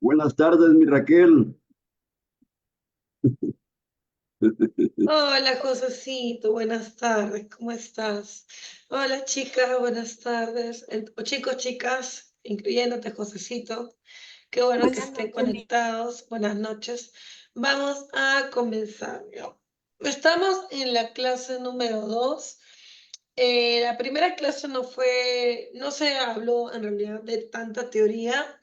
Buenas tardes, mi Raquel. Hola, Josecito, buenas tardes, ¿cómo estás? Hola, chicas, buenas tardes. O chicos, chicas, incluyéndote, Josecito. Qué bueno que Buenas estén noches. conectados. Buenas noches. Vamos a comenzar. ¿No? Estamos en la clase número 2. La primera clase no se habló en realidad de tanta teoría.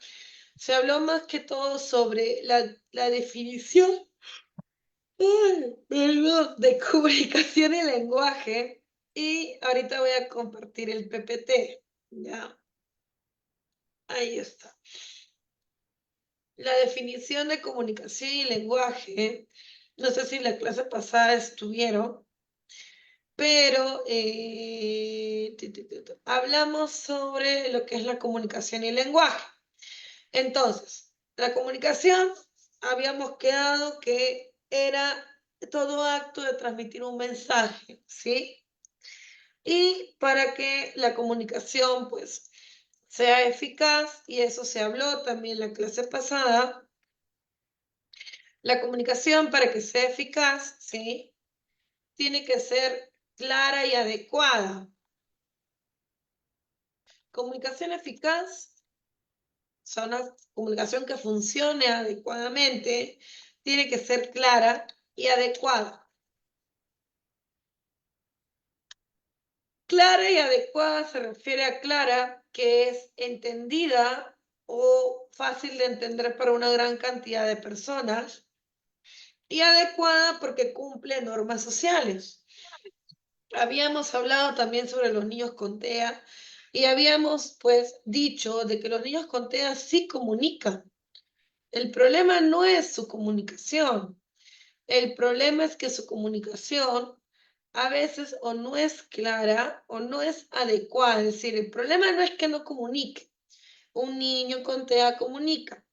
Se habló más que todo sobre la definición. Perdón, de comunicación y lenguaje. Y ahorita voy a compartir el PPT. Ya, ahí está. La definición de comunicación y lenguaje. No sé si en la clase pasada estuvieron, pero hablamos sobre lo que es la comunicación y lenguaje. Entonces, la comunicación, habíamos quedado que era todo acto de transmitir un mensaje, ¿sí? Y para que la comunicación, pues, sea eficaz, y eso se habló también en la clase pasada, la comunicación para que sea eficaz, ¿sí? Tiene que ser clara y adecuada. Comunicación eficaz, o sea, una comunicación que funcione adecuadamente, tiene que ser clara y adecuada. Clara y adecuada se refiere a clara, que es entendida o fácil de entender para una gran cantidad de personas, y adecuada porque cumple normas sociales. Habíamos hablado también sobre los niños con TEA y habíamos pues dicho de que los niños con TEA sí comunican. El problema no es su comunicación, el problema es que su comunicación a veces o no es clara o no es adecuada. Es decir, el problema no es que no comunique. Un niño con TEA comunica.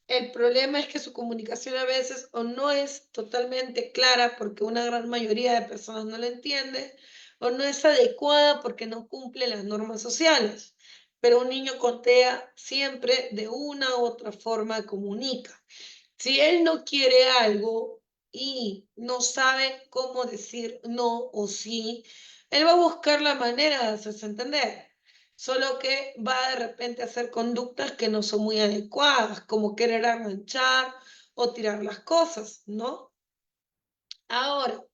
El problema es que su comunicación a veces o no es totalmente clara porque una gran mayoría de personas no la entiende, o no es adecuada porque no cumple las normas sociales. Pero un niño con TEA siempre de una u otra forma comunica. Si él no quiere algo y no sabe cómo decir no o sí, él va a buscar la manera de hacerse entender. Solo que va de repente a hacer conductas que no son muy adecuadas, como querer arranchar o tirar las cosas, ¿no? Ahora,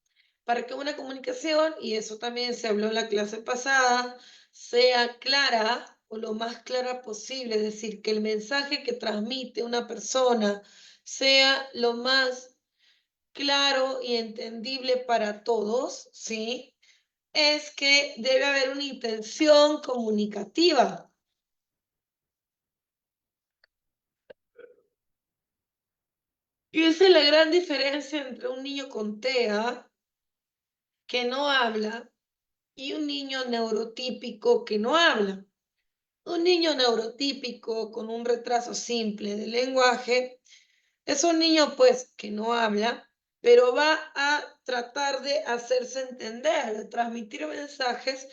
para que una comunicación, y eso también se habló en la clase pasada, sea clara o lo más clara posible, es decir, que el mensaje que transmite una persona sea lo más claro y entendible para todos, ¿sí? Es que debe haber una intención comunicativa. Y esa es la gran diferencia entre un niño con TEA que no habla y un niño neurotípico que no habla. Un niño neurotípico con un retraso simple del lenguaje es un niño pues que no habla, pero va a tratar de hacerse entender, de transmitir mensajes,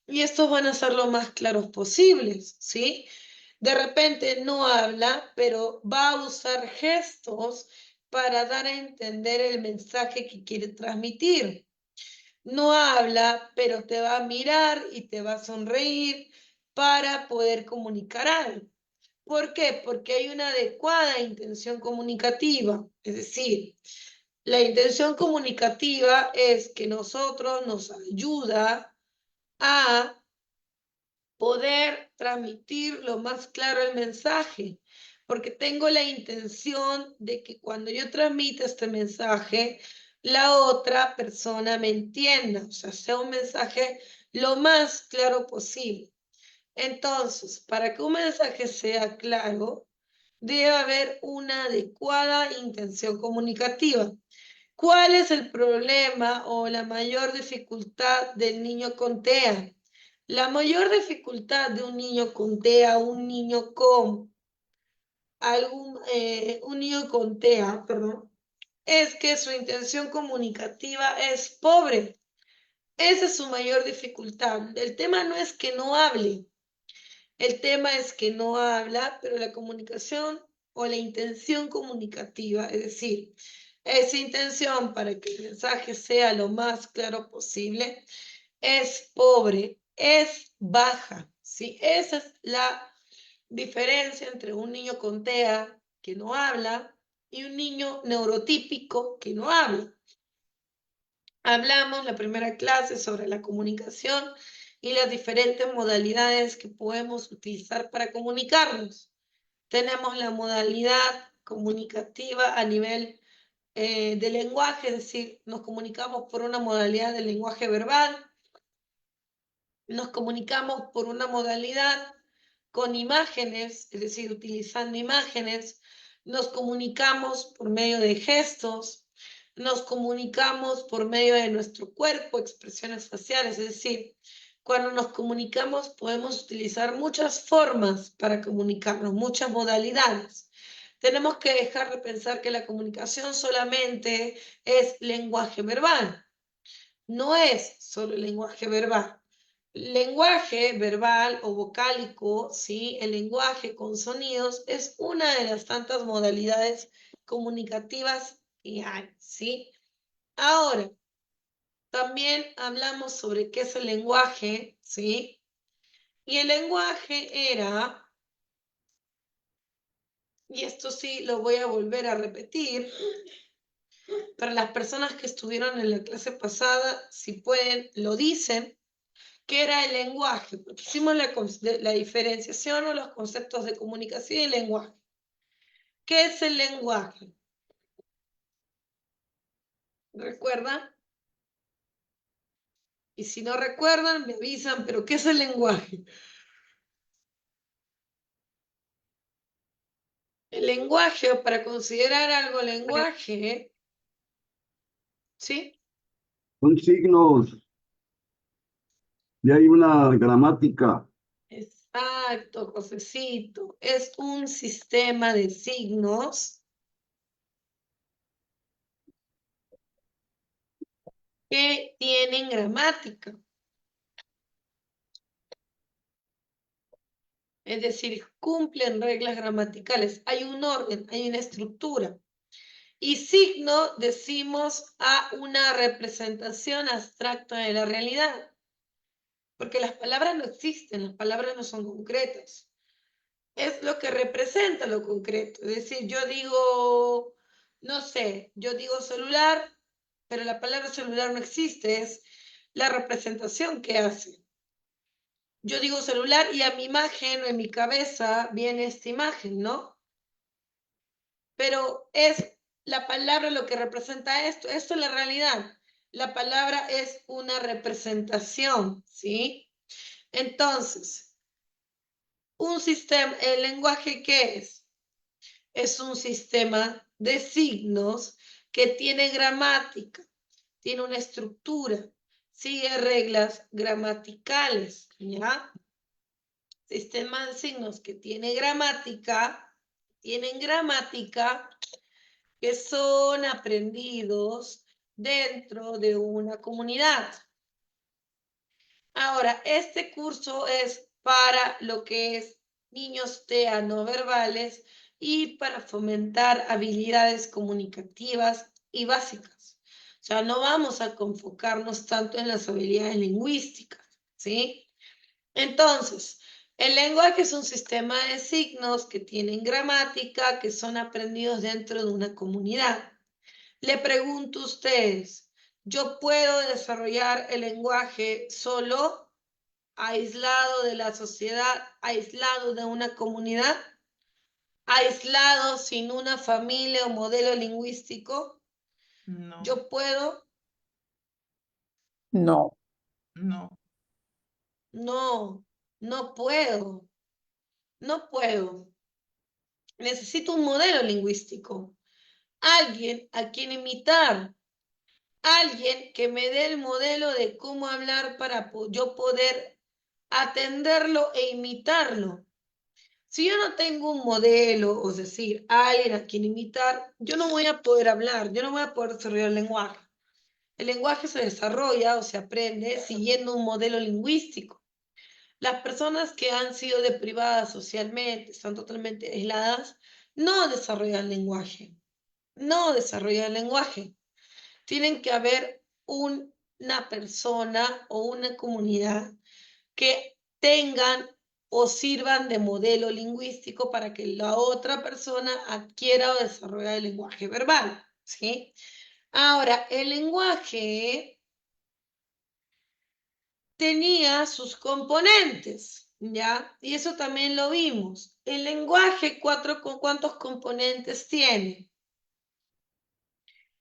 y estos van a ser lo más claros posibles, ¿sí? De repente no habla, pero va a usar gestos para dar a entender el mensaje que quiere transmitir. No habla, pero te va a mirar y te va a sonreír para poder comunicar algo. ¿Por qué? Porque hay una adecuada intención comunicativa. Es decir, la intención comunicativa es que nosotros nos ayuda a poder transmitir lo más claro el mensaje, porque tengo la intención de que cuando yo transmita este mensaje, la otra persona me entienda, o sea un mensaje lo más claro posible. Entonces, para que un mensaje sea claro, debe haber una adecuada intención comunicativa. ¿Cuál es el problema o la mayor dificultad del niño con TEA? La mayor dificultad de un niño con TEA, un niño con TEA, perdón, es que su intención comunicativa es pobre. Esa es su mayor dificultad. El tema no es que no hable, el tema es que no habla, pero la comunicación o la intención comunicativa, es decir, esa intención para que el mensaje sea lo más claro posible, es pobre, es baja, ¿sí? Esa es la diferencia entre un niño con TEA que no habla y un niño neurotípico que no habla. Hablamos la primera clase sobre la comunicación y las diferentes modalidades que podemos utilizar para comunicarnos. Tenemos la modalidad comunicativa a nivel de lenguaje, es decir, nos comunicamos por una modalidad del lenguaje verbal, nos comunicamos por una modalidad con imágenes, es decir, utilizando imágenes, nos comunicamos por medio de gestos, nos comunicamos por medio de nuestro cuerpo, expresiones faciales, es decir, cuando nos comunicamos podemos utilizar muchas formas para comunicarnos, muchas modalidades. Tenemos que dejar de pensar que la comunicación solamente es lenguaje verbal. No es solo lenguaje verbal. Lenguaje verbal o vocálico, ¿sí? El lenguaje con sonidos es una de las tantas modalidades comunicativas que hay, ¿sí? Ahora, también hablamos sobre qué es el lenguaje, ¿sí? Y el lenguaje era, y esto sí lo voy a volver a repetir, para las personas que estuvieron en la clase pasada, si pueden, lo dicen, ¿qué era el lenguaje? Porque hicimos la diferenciación o los conceptos de comunicación y lenguaje. ¿Qué es el lenguaje? ¿Recuerdan? Y si no recuerdan, me avisan, pero ¿qué es el lenguaje? El lenguaje, o para considerar algo lenguaje, ¿sí? Son signos, y hay una gramática. Exacto, Josecito. Es un sistema de signos que tienen gramática. Es decir, cumplen reglas gramaticales. Hay un orden, hay una estructura. Y signo decimos a una representación abstracta de la realidad. Porque las palabras no existen, las palabras no son concretas. Es lo que representa lo concreto. Es decir, yo digo, no sé, yo digo celular, pero la palabra celular no existe, es la representación que hace. Yo digo celular y a mi imagen o en mi cabeza viene esta imagen, ¿no? Pero es la palabra lo que representa esto. Esto es la realidad. La palabra es una representación, ¿sí? Entonces, un sistema, ¿el lenguaje qué es? Es un sistema de signos que tiene gramática, tiene una estructura, sigue reglas gramaticales, ¿ya? Sistema de signos que tienen gramática, que son aprendidos dentro de una comunidad. Ahora, este curso es para lo que es niños TEA no verbales y para fomentar habilidades comunicativas y básicas. O sea, no vamos a enfocarnos tanto en las habilidades lingüísticas, ¿sí? Entonces, el lenguaje es un sistema de signos que tienen gramática, que son aprendidos dentro de una comunidad. Le pregunto a ustedes, ¿yo puedo desarrollar el lenguaje solo, aislado de la sociedad, aislado de una comunidad, aislado sin una familia o modelo lingüístico? No, ¿Yo puedo? No, no, No, no puedo, no puedo. Necesito un modelo lingüístico, alguien a quien imitar, alguien que me dé el modelo de cómo hablar para yo poder atenderlo e imitarlo. Si yo no tengo un modelo, es decir, alguien a quien imitar, yo no voy a poder hablar, yo no voy a poder desarrollar el lenguaje. El lenguaje se desarrolla o se aprende siguiendo un modelo lingüístico. Las personas que han sido deprivadas socialmente, están totalmente aisladas, no desarrollan lenguaje. No desarrollan lenguaje. Tienen que haber una persona o una comunidad que tengan o sirvan de modelo lingüístico para que la otra persona adquiera o desarrolle el lenguaje verbal, ¿sí? Ahora, el lenguaje tenía sus componentes, ¿ya? Y eso también lo vimos. El lenguaje, ¿cuántos componentes tiene?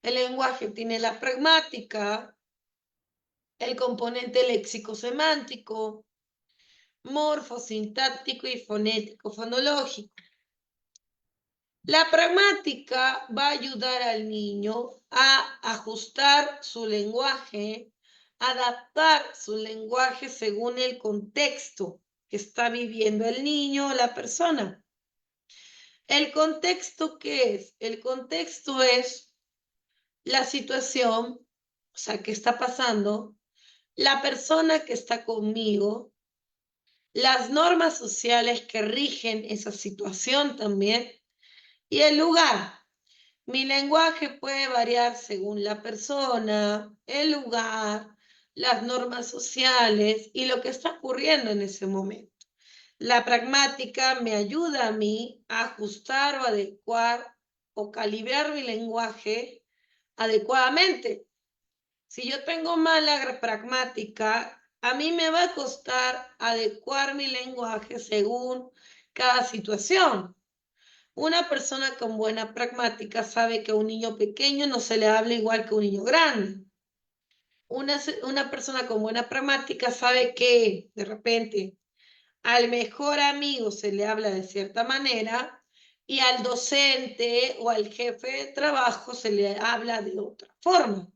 El lenguaje tiene la pragmática, el componente léxico-semántico, morfosintáctico y fonético-fonológico. La pragmática va a ayudar al niño a ajustar su lenguaje, adaptar su lenguaje según el contexto que está viviendo el niño o la persona. ¿El contexto qué es? El contexto es la situación, o sea, ¿qué está pasando? La persona que está conmigo, las normas sociales que rigen esa situación también, y el lugar. Mi lenguaje puede variar según la persona, el lugar, las normas sociales y lo que está ocurriendo en ese momento. La pragmática me ayuda a mí a ajustar o adecuar o calibrar mi lenguaje adecuadamente. Si yo tengo mala pragmática, a mí me va a costar adecuar mi lenguaje según cada situación. Una persona con buena pragmática sabe que a un niño pequeño no se le habla igual que a un niño grande. Una persona con buena pragmática sabe que de repente al mejor amigo se le habla de cierta manera y al docente o al jefe de trabajo se le habla de otra forma.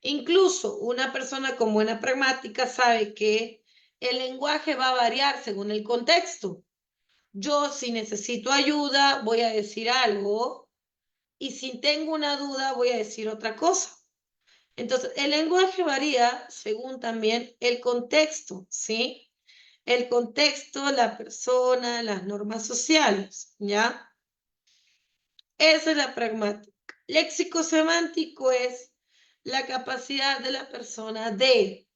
Incluso una persona con buena pragmática sabe que el lenguaje va a variar según el contexto. Yo, si necesito ayuda, voy a decir algo, y si tengo una duda, voy a decir otra cosa. Entonces, el lenguaje varía según también el contexto, ¿sí? El contexto, la persona, las normas sociales, ¿ya? Esa es la pragmática. Léxico semántico es la capacidad de la persona de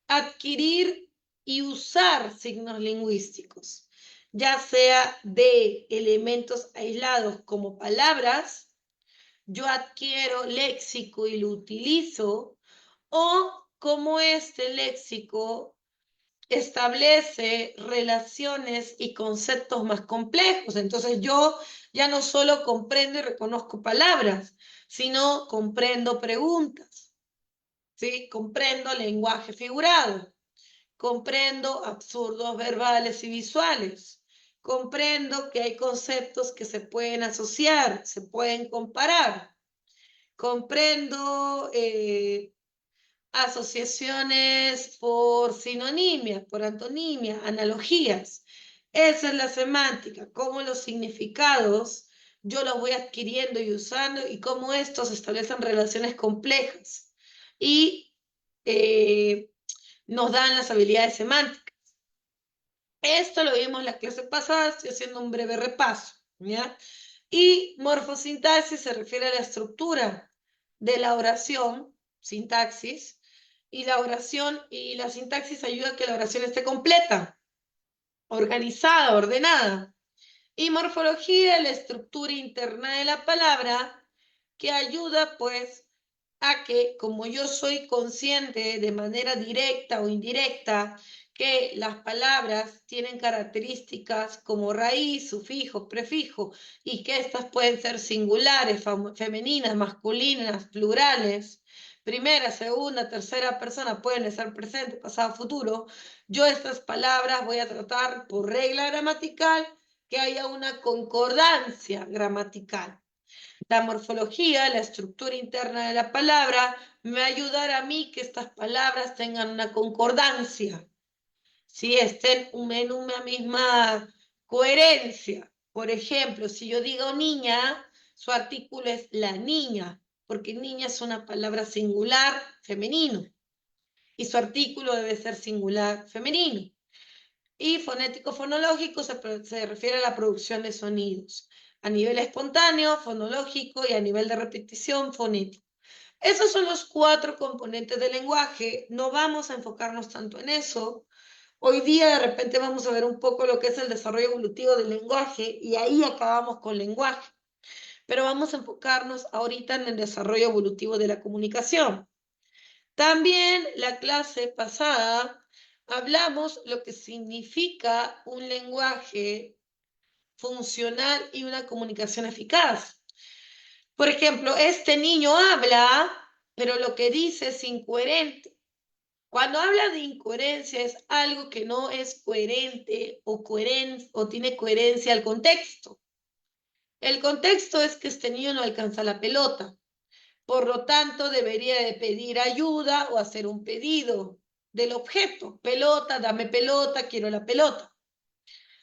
adquirir y usar signos lingüísticos, ya sea de elementos aislados como palabras, yo adquiero léxico y lo utilizo, o como este léxico establece relaciones y conceptos más complejos. Entonces yo ya no solo comprendo y reconozco palabras, sino comprendo preguntas, ¿sí? Comprendo lenguaje figurado. Comprendo absurdos verbales y visuales. Comprendo que hay conceptos que se pueden asociar, se pueden comparar. Comprendo asociaciones por sinonimia, por antonimia, analogías. Esa es la semántica, cómo los significados yo los voy adquiriendo y usando y cómo estos establecen relaciones complejas. Y nos dan las habilidades semánticas. Esto lo vimos en la clase pasada, estoy haciendo un breve repaso, ¿ya? Y morfosintaxis se refiere a la estructura de la oración, sintaxis, y la oración y la sintaxis ayuda a que la oración esté completa, organizada, ordenada. Y morfología, la estructura interna de la palabra, que ayuda pues a que, como yo soy consciente de manera directa o indirecta que las palabras tienen características como raíz, sufijo, prefijo, y que estas pueden ser singulares, femeninas, masculinas, plurales, primera, segunda, tercera persona, pueden estar presente, pasado, futuro, yo estas palabras voy a tratar por regla gramatical que haya una concordancia gramatical. La morfología, la estructura interna de la palabra, me va a ayudar a mí que estas palabras tengan una concordancia, si estén en una misma coherencia. Por ejemplo, si yo digo niña, su artículo es la niña, porque niña es una palabra singular femenino, y su artículo debe ser singular femenino. Y fonético-fonológico se refiere a la producción de sonidos a nivel espontáneo, fonológico y a nivel de repetición fonético. Esos son los 4 componentes del lenguaje. No vamos a enfocarnos tanto en eso. Hoy día de repente vamos a ver un poco lo que es el desarrollo evolutivo del lenguaje y ahí acabamos con lenguaje. Pero vamos a enfocarnos ahorita en el desarrollo evolutivo de la comunicación. También la clase pasada hablamos lo que significa un lenguaje funcional y una comunicación eficaz. Por ejemplo, este niño habla, pero lo que dice es incoherente. Cuando habla de incoherencia es algo que no es coherente o tiene coherencia al contexto. El contexto es que este niño no alcanza la pelota. Por lo tanto, debería de pedir ayuda o hacer un pedido del objeto. Pelota, dame pelota, quiero la pelota.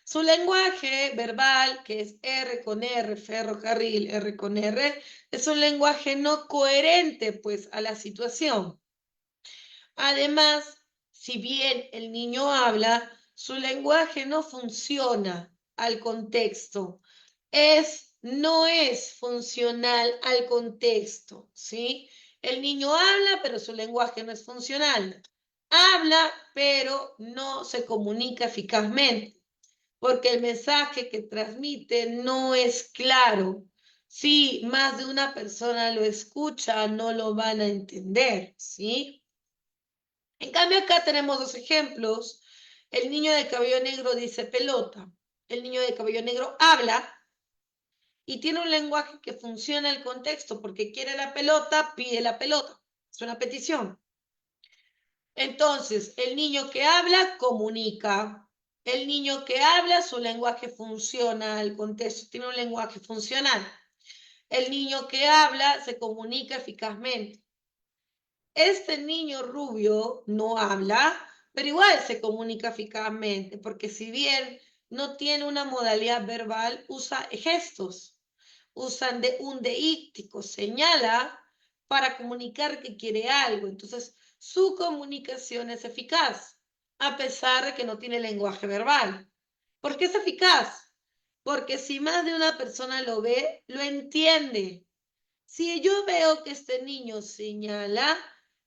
Su lenguaje verbal, que es R con R, ferrocarril, R con R, es un lenguaje no coherente, pues, a la situación. Además, si bien el niño habla, su lenguaje no funciona al contexto. No es funcional al contexto, ¿sí? El niño habla, pero su lenguaje no es funcional. Habla, pero no se comunica eficazmente, porque el mensaje que transmite no es claro. Si más de una persona lo escucha, no lo van a entender, ¿sí? En cambio, acá tenemos 2 ejemplos. El niño de cabello negro dice pelota. El niño de cabello negro habla y tiene un lenguaje que funciona el contexto, porque quiere la pelota, pide la pelota. Es una petición. Entonces, el niño que habla comunica. El niño que habla, su lenguaje funciona al contexto, tiene un lenguaje funcional. El niño que habla se comunica eficazmente. Este niño rubio no habla, pero igual se comunica eficazmente, porque si bien no tiene una modalidad verbal, usa gestos, usan un deíctico, señala para comunicar que quiere algo. Entonces, su comunicación es eficaz, a pesar de que no tiene lenguaje verbal. ¿Por qué es eficaz? Porque si más de una persona lo ve, lo entiende. Si yo veo que este niño señala,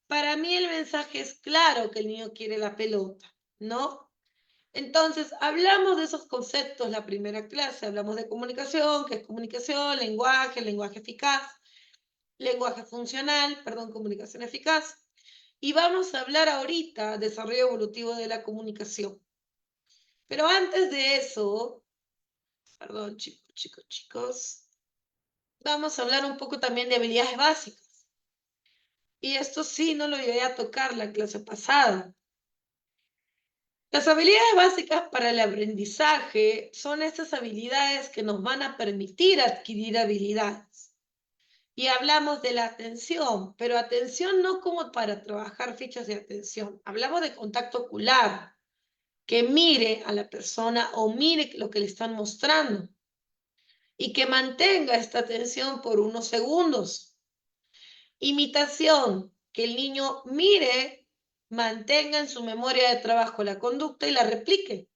para mí el mensaje es claro que el niño quiere la pelota, ¿no? Entonces, hablamos de esos conceptos la primera clase, hablamos de comunicación, que es comunicación, lenguaje eficaz, lenguaje funcional, perdón, comunicación eficaz. Y vamos a hablar ahorita de desarrollo evolutivo de la comunicación. Pero antes de eso, perdón, chicos, vamos a hablar un poco también de habilidades básicas. Y esto sí no lo llegué a tocar la clase pasada. Las habilidades básicas para el aprendizaje son estas habilidades que nos van a permitir adquirir habilidades. Y hablamos de la atención, pero atención no como para trabajar fichas de atención. Hablamos de contacto ocular, que mire a la persona o mire lo que le están mostrando y que mantenga esta atención por unos segundos. Imitación, que el niño mire, mantenga en su memoria de trabajo la conducta y la replique.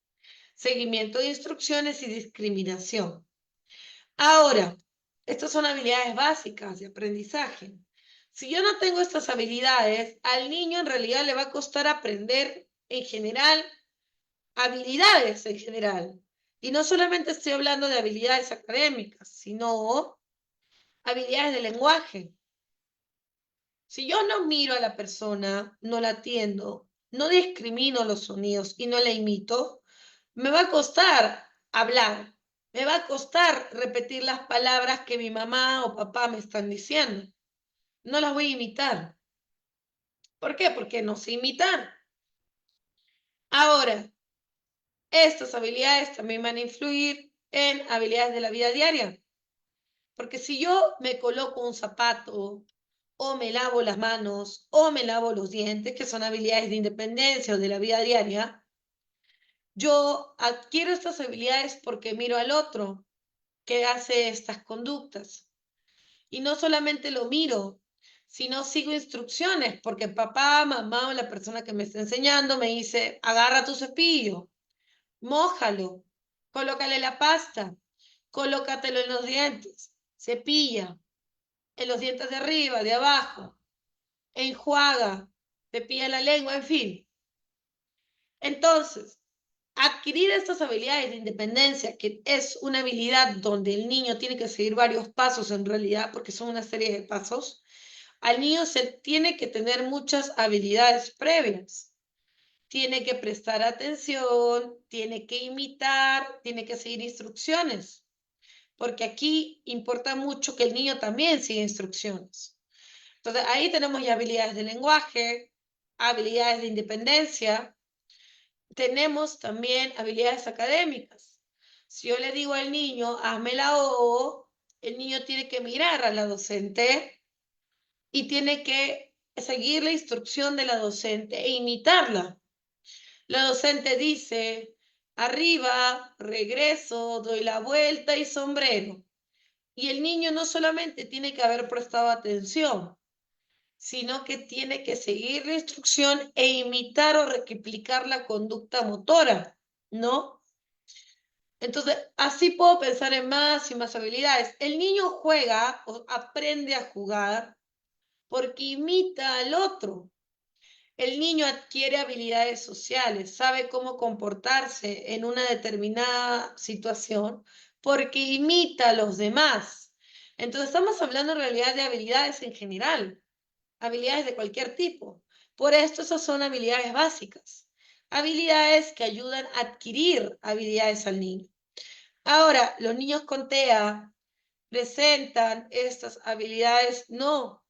Seguimiento de instrucciones y discriminación. Ahora, estas son habilidades básicas de aprendizaje. Si yo no tengo estas habilidades, al niño en realidad le va a costar aprender en general, habilidades en general. Y no solamente estoy hablando de habilidades académicas, sino habilidades de lenguaje. Si yo no miro a la persona, no la atiendo, no discrimino los sonidos y no la imito, me va a costar hablar, me va a costar repetir las palabras que mi mamá o papá me están diciendo. No las voy a imitar. ¿Por qué? Porque no sé imitar. Ahora, estas habilidades también van a influir en habilidades de la vida diaria. Porque si yo me coloco un zapato, o me lavo las manos, o me lavo los dientes, que son habilidades de independencia o de la vida diaria, yo adquiero estas habilidades porque miro al otro que hace estas conductas. Y no solamente lo miro, sino sigo instrucciones, porque papá, mamá o la persona que me está enseñando me dice, agarra tu cepillo, mójalo, colócale la pasta, colócatelo en los dientes, cepilla, en los dientes de arriba, de abajo, enjuaga, cepilla la lengua, en fin. Entonces, adquirir estas habilidades de independencia, que es una habilidad donde el niño tiene que seguir varios pasos en realidad, porque son una serie de pasos, al niño se tiene que tener muchas habilidades previas. Tiene que prestar atención, tiene que imitar, tiene que seguir instrucciones, porque aquí importa mucho que el niño también siga instrucciones. Entonces, ahí tenemos ya habilidades de lenguaje, habilidades de independencia, tenemos también habilidades académicas. Si yo le digo al niño, hazme la O, el niño tiene que mirar a la docente y tiene que seguir la instrucción de la docente e imitarla. La docente dice, arriba, regreso, doy la vuelta y sombrero. Y el niño no solamente tiene que haber prestado atención, sino que tiene que seguir la instrucción e imitar o replicar la conducta motora, ¿no? Entonces, así puedo pensar en más y más habilidades. El niño juega o aprende a jugar porque imita al otro. El niño adquiere habilidades sociales, sabe cómo comportarse en una determinada situación porque imita a los demás. Entonces, estamos hablando en realidad de habilidades en general, habilidades de cualquier tipo. Por esto, esas son habilidades básicas, habilidades que ayudan a adquirir habilidades al niño. Ahora, los niños con TEA presentan estas habilidades, no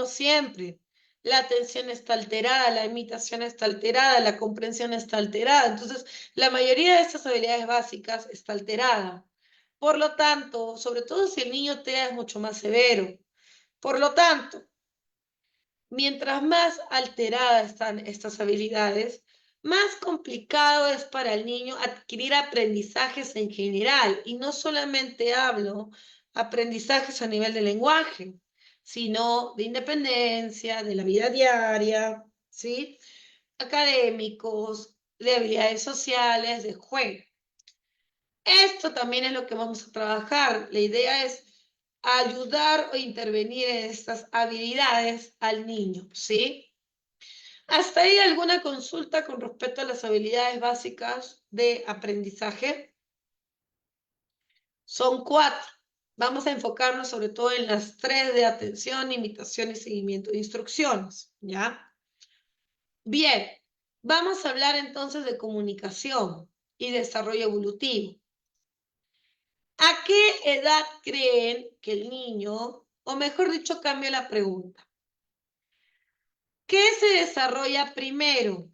siempre. La atención está alterada, la imitación está alterada, la comprensión está alterada. Entonces, la mayoría de estas habilidades básicas está alterada. Por lo tanto, sobre todo si el niño TEA es mucho más severo. Por lo tanto, mientras más alteradas están estas habilidades, más complicado es para el niño adquirir aprendizajes en general. Y no solamente hablo aprendizajes a nivel de lenguaje, sino de independencia, de la vida diaria, ¿sí? Académicos, de habilidades sociales, de juego. Esto también es lo que vamos a trabajar. La idea es ayudar o intervenir en estas habilidades al niño, ¿sí? ¿Hasta ahí alguna consulta con respecto a las habilidades básicas de aprendizaje? Son 4. Vamos a enfocarnos sobre todo en las 3 de atención, imitación y seguimiento de instrucciones, ¿ya? Bien, vamos a hablar entonces de comunicación y desarrollo evolutivo. ¿A qué edad creen que el niño, o mejor dicho, cambio la pregunta? ¿Qué se desarrolla primero?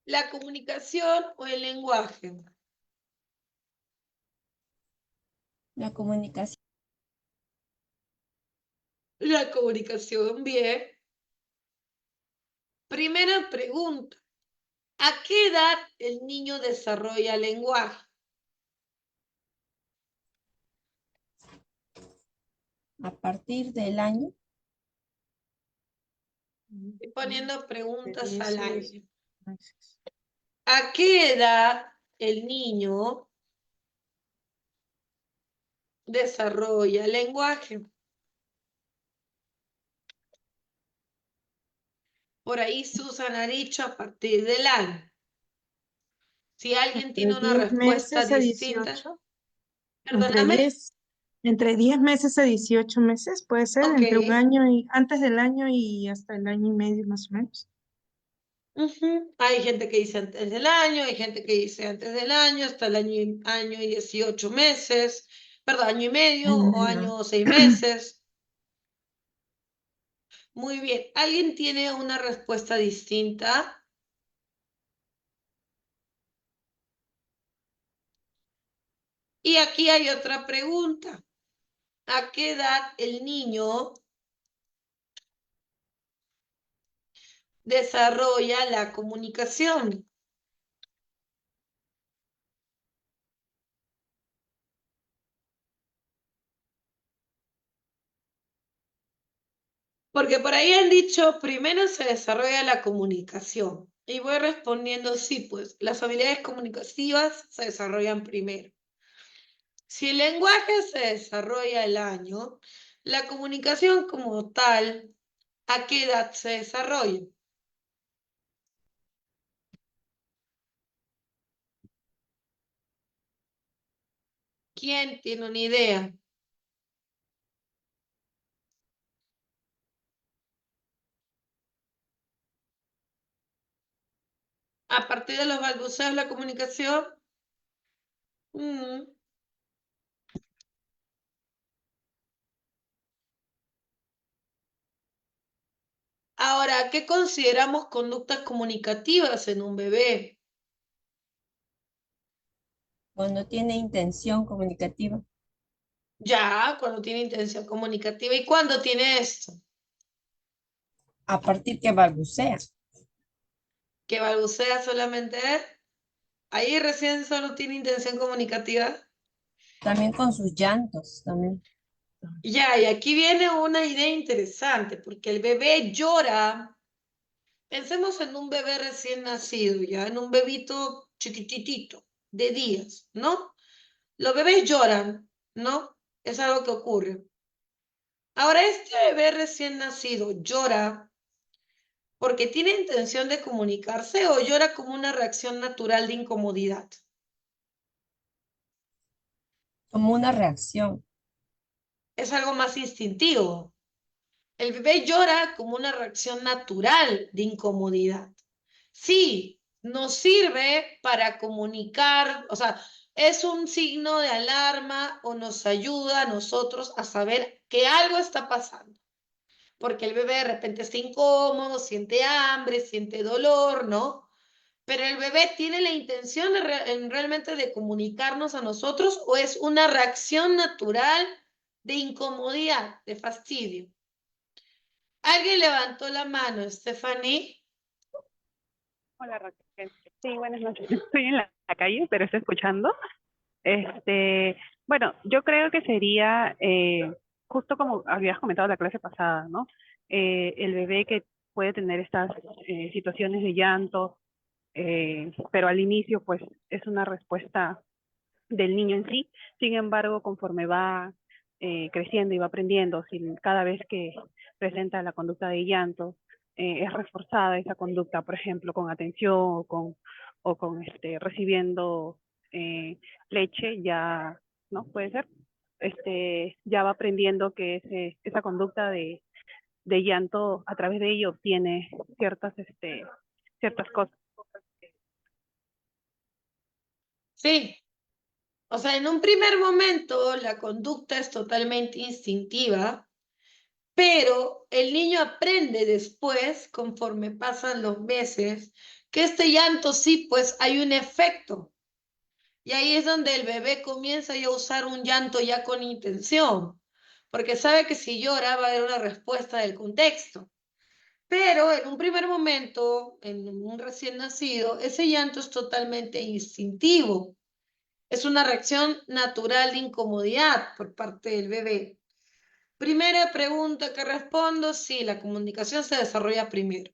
¿La comunicación o el lenguaje? La comunicación. La comunicación, bien. Primera pregunta. ¿A qué edad el niño desarrolla lenguaje? A partir del año. Estoy poniendo preguntas De al 10 aire. meses. ¿A qué edad el niño desarrolla lenguaje? Por ahí Susan ha dicho a partir del año. Si alguien Entre tiene una 10 respuesta meses a distinta, 18, entre perdóname. 10 meses a 18 meses, puede ser, Ok. entre un año y antes del año y hasta el año y medio más o menos. Hay gente que dice antes del año, hay gente que dice antes del año, hasta el año y 18 meses, perdón, año y medio o año o 6 meses. Muy bien. ¿Alguien tiene una respuesta distinta? Y aquí hay otra pregunta. ¿A qué edad el niño desarrolla la comunicación? Porque por ahí han dicho, primero se desarrolla la comunicación. Y voy respondiendo, sí, pues las habilidades comunicativas se desarrollan primero. Si el lenguaje se desarrolla al año, la comunicación como tal, ¿a qué edad se desarrolla? ¿Quién tiene una idea? A partir de los balbuceos, la comunicación. Ahora, ¿qué consideramos conductas comunicativas en un bebé? Cuando tiene intención comunicativa, Ya, cuando tiene intención comunicativa. ¿Y cuándo tiene esto? a partir que balbucea, Que balbucea solamente. Ahí recién solo tiene intención comunicativa. también con sus llantos, también. Ya, y aquí viene una idea interesante, porque el bebé llora. Pensemos en un bebé recién nacido, ya, en un bebito chiquititito, de días, ¿no? Los bebés lloran, ¿no? Es algo que ocurre. Ahora, este bebé recién nacido llora porque tiene intención de comunicarse o llora como una reacción natural de incomodidad. Como una reacción. Es algo más instintivo. El bebé llora como una reacción natural de incomodidad. Sí, nos sirve para comunicar, o sea, es un signo de alarma o nos ayuda a nosotros a saber que algo está pasando. Porque el bebé de repente está incómodo, siente hambre, siente dolor, ¿no? Pero el bebé tiene la intención de realmente de comunicarnos a nosotros o es una reacción natural de incomodidad, de fastidio. Alguien levantó la mano, Stephanie. Hola Raquel. Sí, buenas noches. Estoy en la calle, pero estoy escuchando. Bueno, yo creo que sería justo como habías comentado la clase pasada, ¿no? El bebé que puede tener estas situaciones de llanto, pero al inicio, pues, es una respuesta del niño en sí. Sin embargo, conforme va creciendo y va aprendiendo, si cada vez que presenta la conducta de llanto, es reforzada esa conducta, por ejemplo, con atención o con recibiendo leche, ya, ¿no? Puede ser, ya va aprendiendo que esa conducta de llanto, a través de ello obtiene ciertas cosas. Sí, o sea, en un primer momento la conducta es totalmente instintiva, pero el niño aprende después, conforme pasan los meses, que este llanto sí, pues hay un efecto. Y ahí es donde el bebé comienza ya a usar un llanto ya con intención, porque sabe que si llora va a haber una respuesta del contexto. Pero en un primer momento, en un recién nacido, ese llanto es totalmente instintivo. Es una reacción natural de incomodidad por parte del bebé. Primera pregunta que respondo, sí, la comunicación se desarrolla primero.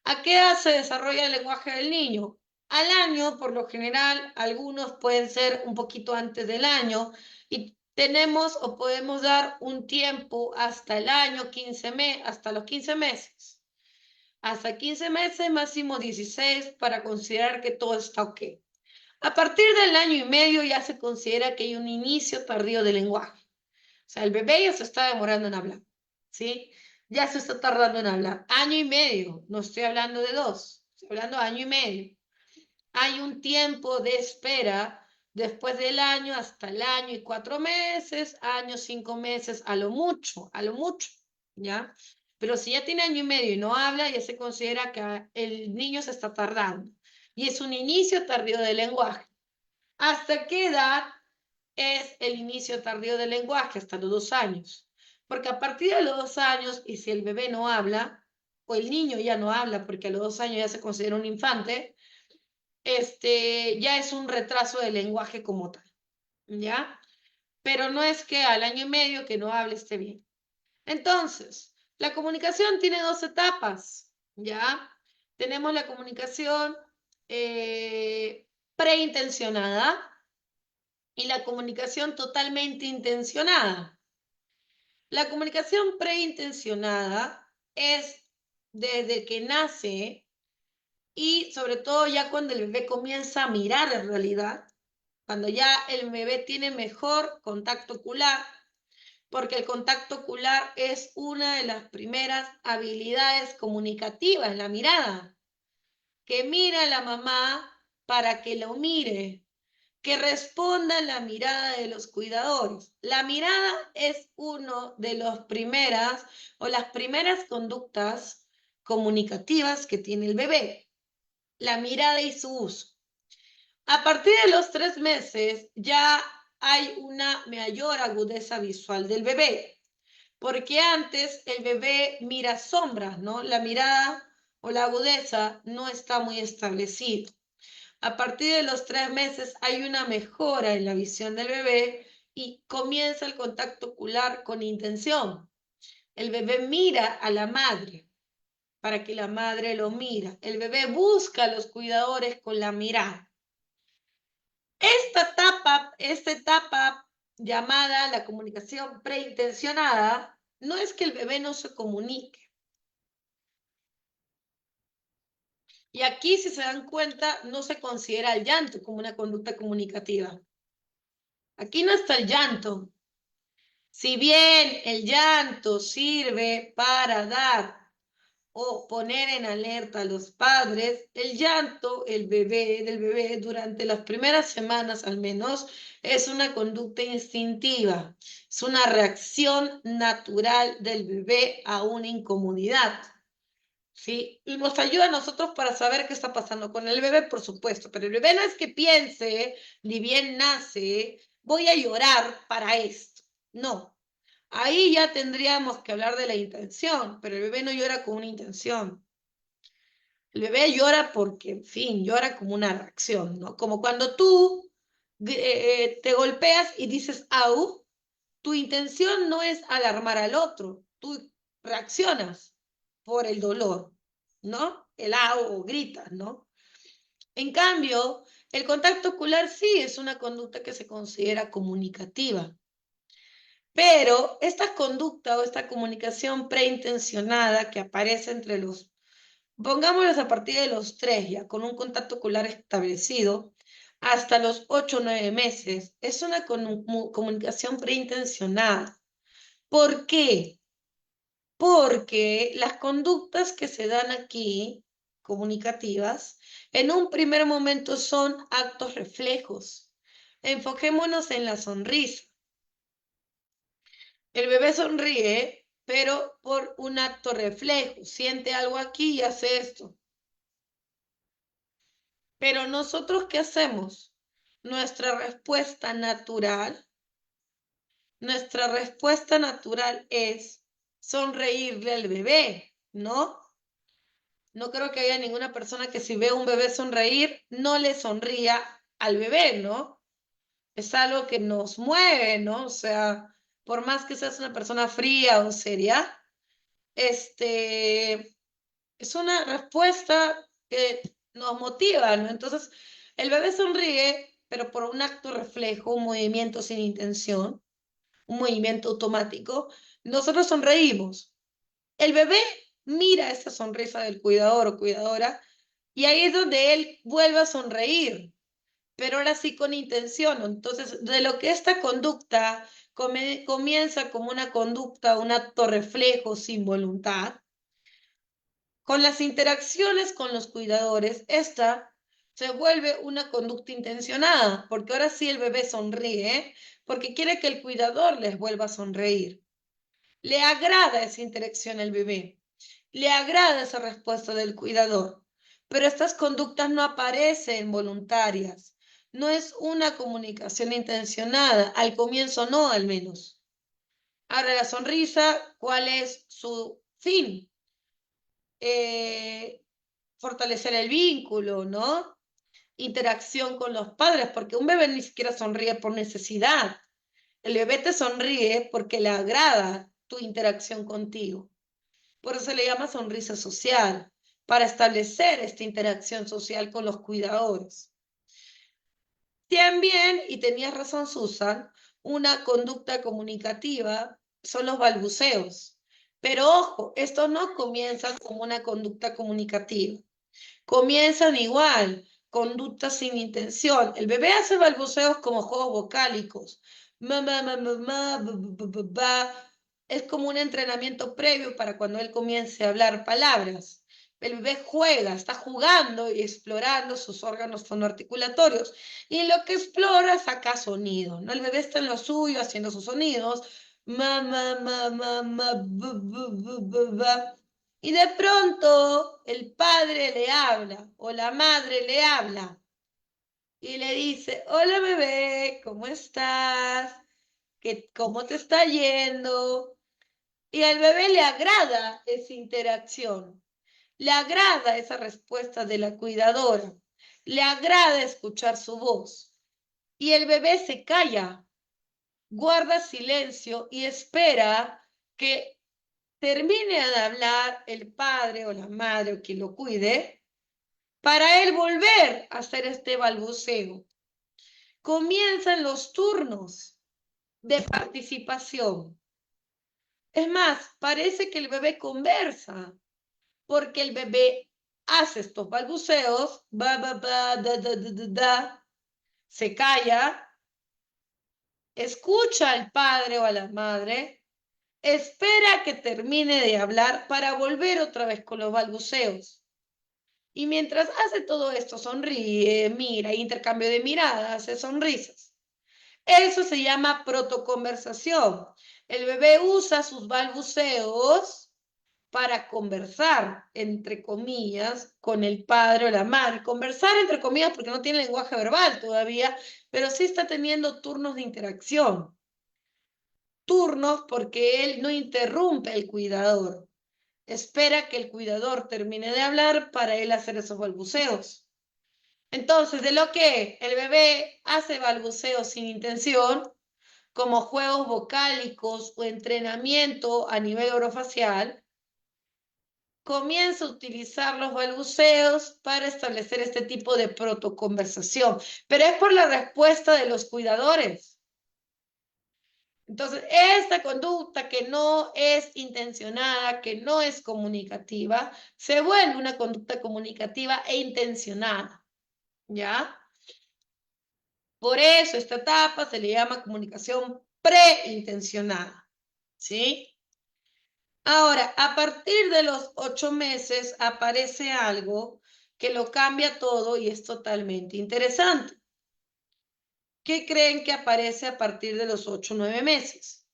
¿A qué edad se desarrolla el lenguaje del niño? Al año, por lo general, algunos pueden ser un poquito antes del año y tenemos o podemos dar un tiempo hasta el año, hasta los 15 meses. Hasta 15 meses, máximo 16, para considerar que todo está ok. A partir del año y medio ya se considera que hay un inicio tardío del lenguaje. O sea, el bebé ya se está demorando en hablar, ¿sí? Ya se está tardando en hablar. Año y medio, no estoy hablando de 2, estoy hablando de año y medio. Hay un tiempo de espera después del año hasta el año y 4 meses, año, 5 meses, a lo mucho, ¿ya? Pero si ya tiene año y medio y no habla, ya se considera que el niño se está tardando. Y es un inicio tardío del lenguaje. ¿Hasta qué edad es el inicio tardío del lenguaje? Hasta los 2 años. Porque a partir de los 2 años, y si el bebé no habla, o el niño ya no habla, porque a los 2 años ya se considera un infante, ya es un retraso del lenguaje como tal, ¿ya? Pero no es que al año y medio que no hable esté bien. Entonces, La comunicación tiene dos etapas, ¿ya? Tenemos la comunicación preintencionada y la comunicación totalmente intencionada. La comunicación preintencionada es desde que nace y sobre todo ya cuando el bebé comienza a mirar en realidad, cuando ya el bebé tiene mejor contacto ocular, porque el contacto ocular es una de las primeras habilidades comunicativas, la mirada, que mira a la mamá para que lo mire, que responda a la mirada de los cuidadores. La mirada es uno de las primeras conductas comunicativas que tiene el bebé, la mirada y su uso. A partir de los 3 meses ya hay una mayor agudeza visual del bebé, porque antes el bebé mira sombras, ¿no? La mirada o la agudeza no está muy establecida. A partir de los 3 meses hay una mejora en la visión del bebé y comienza el contacto ocular con intención. El bebé mira a la madre para que la madre lo mira. El bebé busca a los cuidadores con la mirada. Esta etapa llamada la comunicación preintencionada, no es que el bebé no se comunique. Y aquí, si se dan cuenta, no se considera el llanto como una conducta comunicativa. Aquí no está el llanto. Si bien el llanto sirve para dar o poner en alerta a los padres, el llanto del bebé durante las primeras semanas al menos es una conducta instintiva, es una reacción natural del bebé a una incomodidad, ¿sí? Y nos ayuda a nosotros para saber qué está pasando con el bebé, por supuesto, pero el bebé no es que piense, ni bien nace, voy a llorar para esto, no. Ahí ya tendríamos que hablar de la intención, pero el bebé no llora con una intención. El bebé llora porque, en fin, llora como una reacción, ¿no? Como cuando tú te golpeas y dices, au, tu intención no es alarmar al otro, tú reaccionas por el dolor, ¿no? El au o gritas, ¿no? En cambio, el contacto ocular sí es una conducta que se considera comunicativa. Pero esta conducta o esta comunicación preintencionada que aparece entre los, pongámoslos a partir de los 3 ya, con un contacto ocular establecido, hasta los 8 o 9 meses, es una comunicación preintencionada. ¿Por qué? Porque las conductas que se dan aquí, comunicativas, en un primer momento son actos reflejos. Enfoquémonos en la sonrisa. El bebé sonríe, pero por un acto reflejo. Siente algo aquí y hace esto. Pero nosotros, ¿qué hacemos? Nuestra respuesta natural es sonreírle al bebé, ¿no? No creo que haya ninguna persona que si ve a un bebé sonreír, no le sonría al bebé, ¿no? Es algo que nos mueve, ¿no? O sea, por más que seas una persona fría o seria, es una respuesta que nos motiva, ¿no? Entonces, el bebé sonríe, pero por un acto reflejo, un movimiento sin intención, un movimiento automático, nosotros sonreímos. El bebé mira esa sonrisa del cuidador o cuidadora y ahí es donde él vuelve a sonreír, pero ahora sí con intención. Entonces, de lo que esta conducta comienza como una conducta, un acto reflejo sin voluntad, con las interacciones con los cuidadores, esta se vuelve una conducta intencionada, porque ahora sí el bebé sonríe, porque quiere que el cuidador les vuelva a sonreír. Le agrada esa interacción al bebé, le agrada esa respuesta del cuidador, pero estas conductas no aparecen voluntarias, no es una comunicación intencionada, al comienzo no al menos. Ahora la sonrisa, ¿cuál es su fin? Fortalecer el vínculo, ¿no? Interacción con los padres, porque un bebé ni siquiera sonríe por necesidad. El bebé te sonríe porque le agrada tu interacción contigo. Por eso se le llama sonrisa social, para establecer esta interacción social con los cuidadores. También, y tenías razón, Susan, una conducta comunicativa son los balbuceos. Pero ojo, estos no comienzan como una conducta comunicativa. Comienzan igual, conductas sin intención. El bebé hace balbuceos como juegos vocálicos. Ma, ma, ma, ma, ma, ba, ba, ba, ba. Es como un entrenamiento previo para cuando él comience a hablar palabras. El bebé juega, está jugando y explorando sus órganos fonoarticulatorios. Y en lo que explora saca sonidos, ¿no? El bebé está en lo suyo haciendo sus sonidos. Ma, ma, ma, ma, ma, bu, bu, bu, bu, ba. Y de pronto el padre le habla o la madre le habla y le dice, hola bebé, ¿cómo estás? ¿Cómo te está yendo? Y al bebé le agrada esa interacción, le agrada esa respuesta de la cuidadora, le agrada escuchar su voz. Y el bebé se calla, guarda silencio y espera que termine de hablar el padre o la madre o quien lo cuide, para él volver a hacer este balbuceo. Comienzan los turnos de participación. Es más, parece que el bebé conversa, porque el bebé hace estos balbuceos, ba, ba, ba, da, da, da, da, da, se calla, escucha al padre o a la madre, espera que termine de hablar para volver otra vez con los balbuceos. Y mientras hace todo esto, sonríe, mira, intercambio de miradas, hace sonrisas. Eso se llama protoconversación. El bebé usa sus balbuceos para conversar, entre comillas, con el padre o la madre. Conversar, entre comillas, porque no tiene lenguaje verbal todavía, pero sí está teniendo turnos de interacción. Turnos porque él no interrumpe al cuidador. Espera que el cuidador termine de hablar para él hacer esos balbuceos. Entonces, de lo que el bebé hace balbuceos sin intención, como juegos vocálicos o entrenamiento a nivel orofacial, comienza a utilizar los balbuceos para establecer este tipo de protoconversación, pero es por la respuesta de los cuidadores. Entonces, esta conducta que no es intencionada, que no es comunicativa, se vuelve una conducta comunicativa e intencionada, ¿ya? Por eso esta etapa se le llama comunicación preintencionada, ¿sí? Ahora, a partir de los 8 meses aparece algo que lo cambia todo y es totalmente interesante. ¿Qué creen que aparece a partir de los 8 o 9 meses?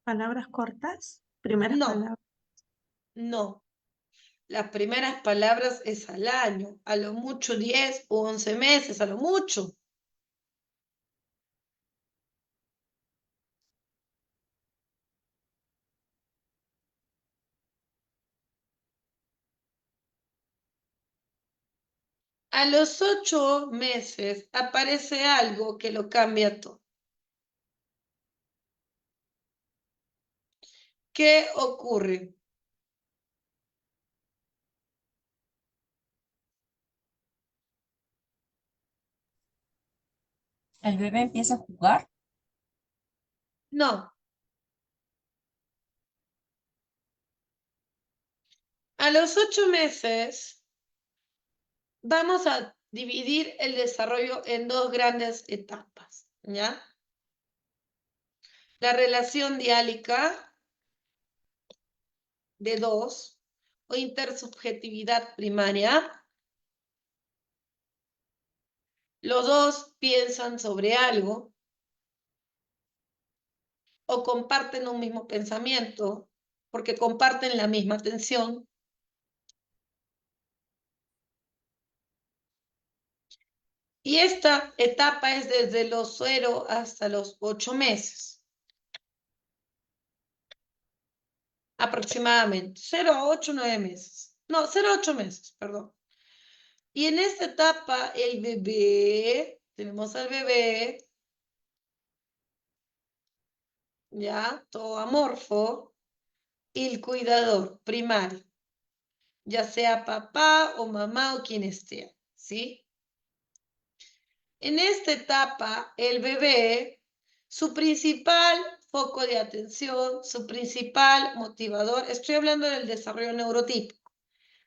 Palabras cortas, primeras No, palabras. no. Las primeras palabras es al año, a lo mucho 10 o 11 meses, a lo mucho. A los 8 meses aparece algo que lo cambia todo. ¿Qué ocurre? El bebé empieza a jugar. No. A los 8 meses vamos a dividir el desarrollo en dos grandes etapas, ¿ya? La relación diálica de dos o intersubjetividad primaria. Los dos piensan sobre algo o comparten un mismo pensamiento porque comparten la misma atención. Y esta etapa es desde los 0 hasta los 8 meses. Aproximadamente. 0 a 8, 9 meses. No, 0 a 8 meses, perdón. Y en esta etapa el bebé Tenemos al bebé, ya, todo amorfo, y el cuidador primario, ya sea papá o mamá o quien esté, ¿sí? En esta etapa, el bebé, su principal foco de atención, su principal motivador, estoy hablando del desarrollo neurotípico,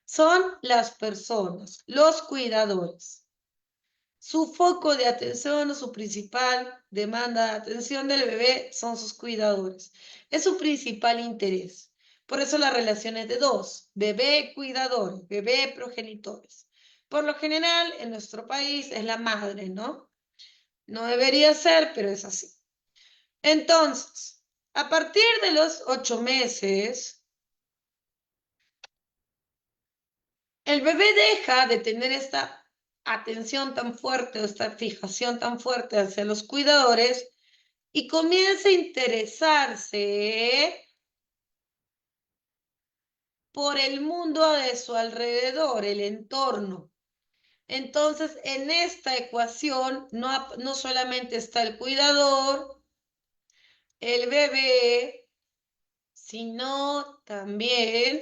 son las personas, los cuidadores. Su foco de atención o su principal demanda de atención del bebé son sus cuidadores. Es su principal interés. Por eso la relación es de dos, bebé cuidador, bebé progenitores. Por lo general, en nuestro país es la madre, ¿no? No debería ser, pero es así. Entonces, a partir de los 8 meses, el bebé deja de tener esta atención tan fuerte o esta fijación tan fuerte hacia los cuidadores y comienza a interesarse por el mundo de su alrededor, el entorno. Entonces, en esta ecuación no solamente está el cuidador, el bebé, sino también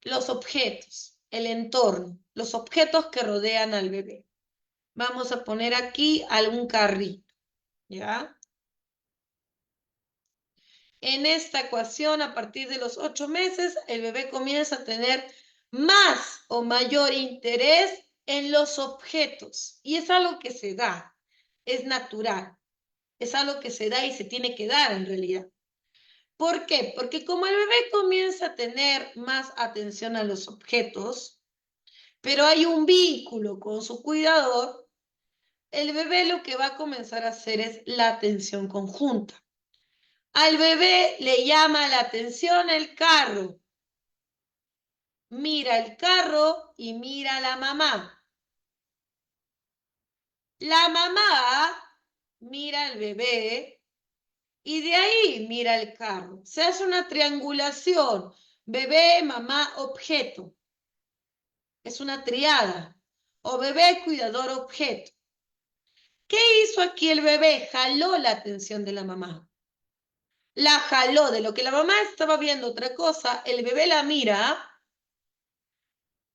los objetos, el entorno, los objetos que rodean al bebé. Vamos a poner aquí algún carrito, ¿ya? En esta ecuación, a partir de los 8 meses, el bebé comienza a tener más o mayor interés en los objetos. Y es algo que se da, es natural. Es algo que se da y se tiene que dar en realidad. ¿Por qué? Porque como el bebé comienza a tener más atención a los objetos, pero hay un vínculo con su cuidador, el bebé lo que va a comenzar a hacer es la atención conjunta. Al bebé le llama la atención el carro. Mira el carro y mira a la mamá. La mamá mira al bebé y de ahí mira el carro. Se hace una triangulación. Bebé, mamá, objeto. Es una triada. O bebé, cuidador, objeto. ¿Qué hizo aquí el bebé? Jaló la atención de la mamá. La jaló de lo que la mamá estaba viendo otra cosa, el bebé la mira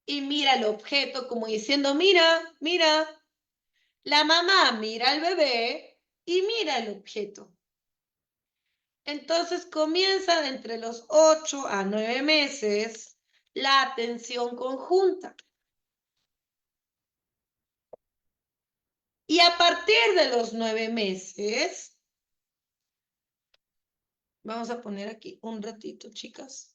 y mira el objeto como diciendo, mira, mira. La mamá mira al bebé y mira el objeto. Entonces comienza entre los 8 a 9 meses la atención conjunta. Y a partir de los 9 meses, vamos a poner aquí un ratito, chicas.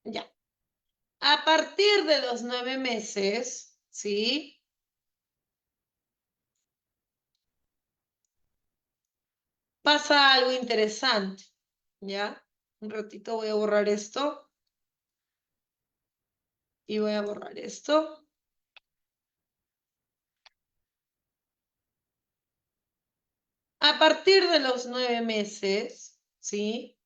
Ya. A partir de los 9 meses, ¿sí? Pasa algo interesante, ¿ya? Un ratito voy a borrar esto. Y voy a borrar esto. A partir de los 9 meses, ¿sí?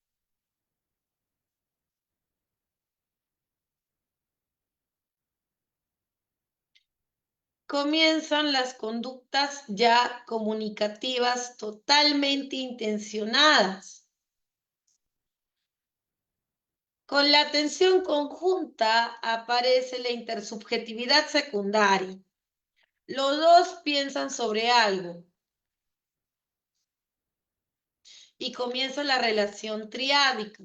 Comienzan las conductas ya comunicativas totalmente intencionadas. Con la atención conjunta aparece la intersubjetividad secundaria. Los dos piensan sobre algo. Y comienza la relación triádica.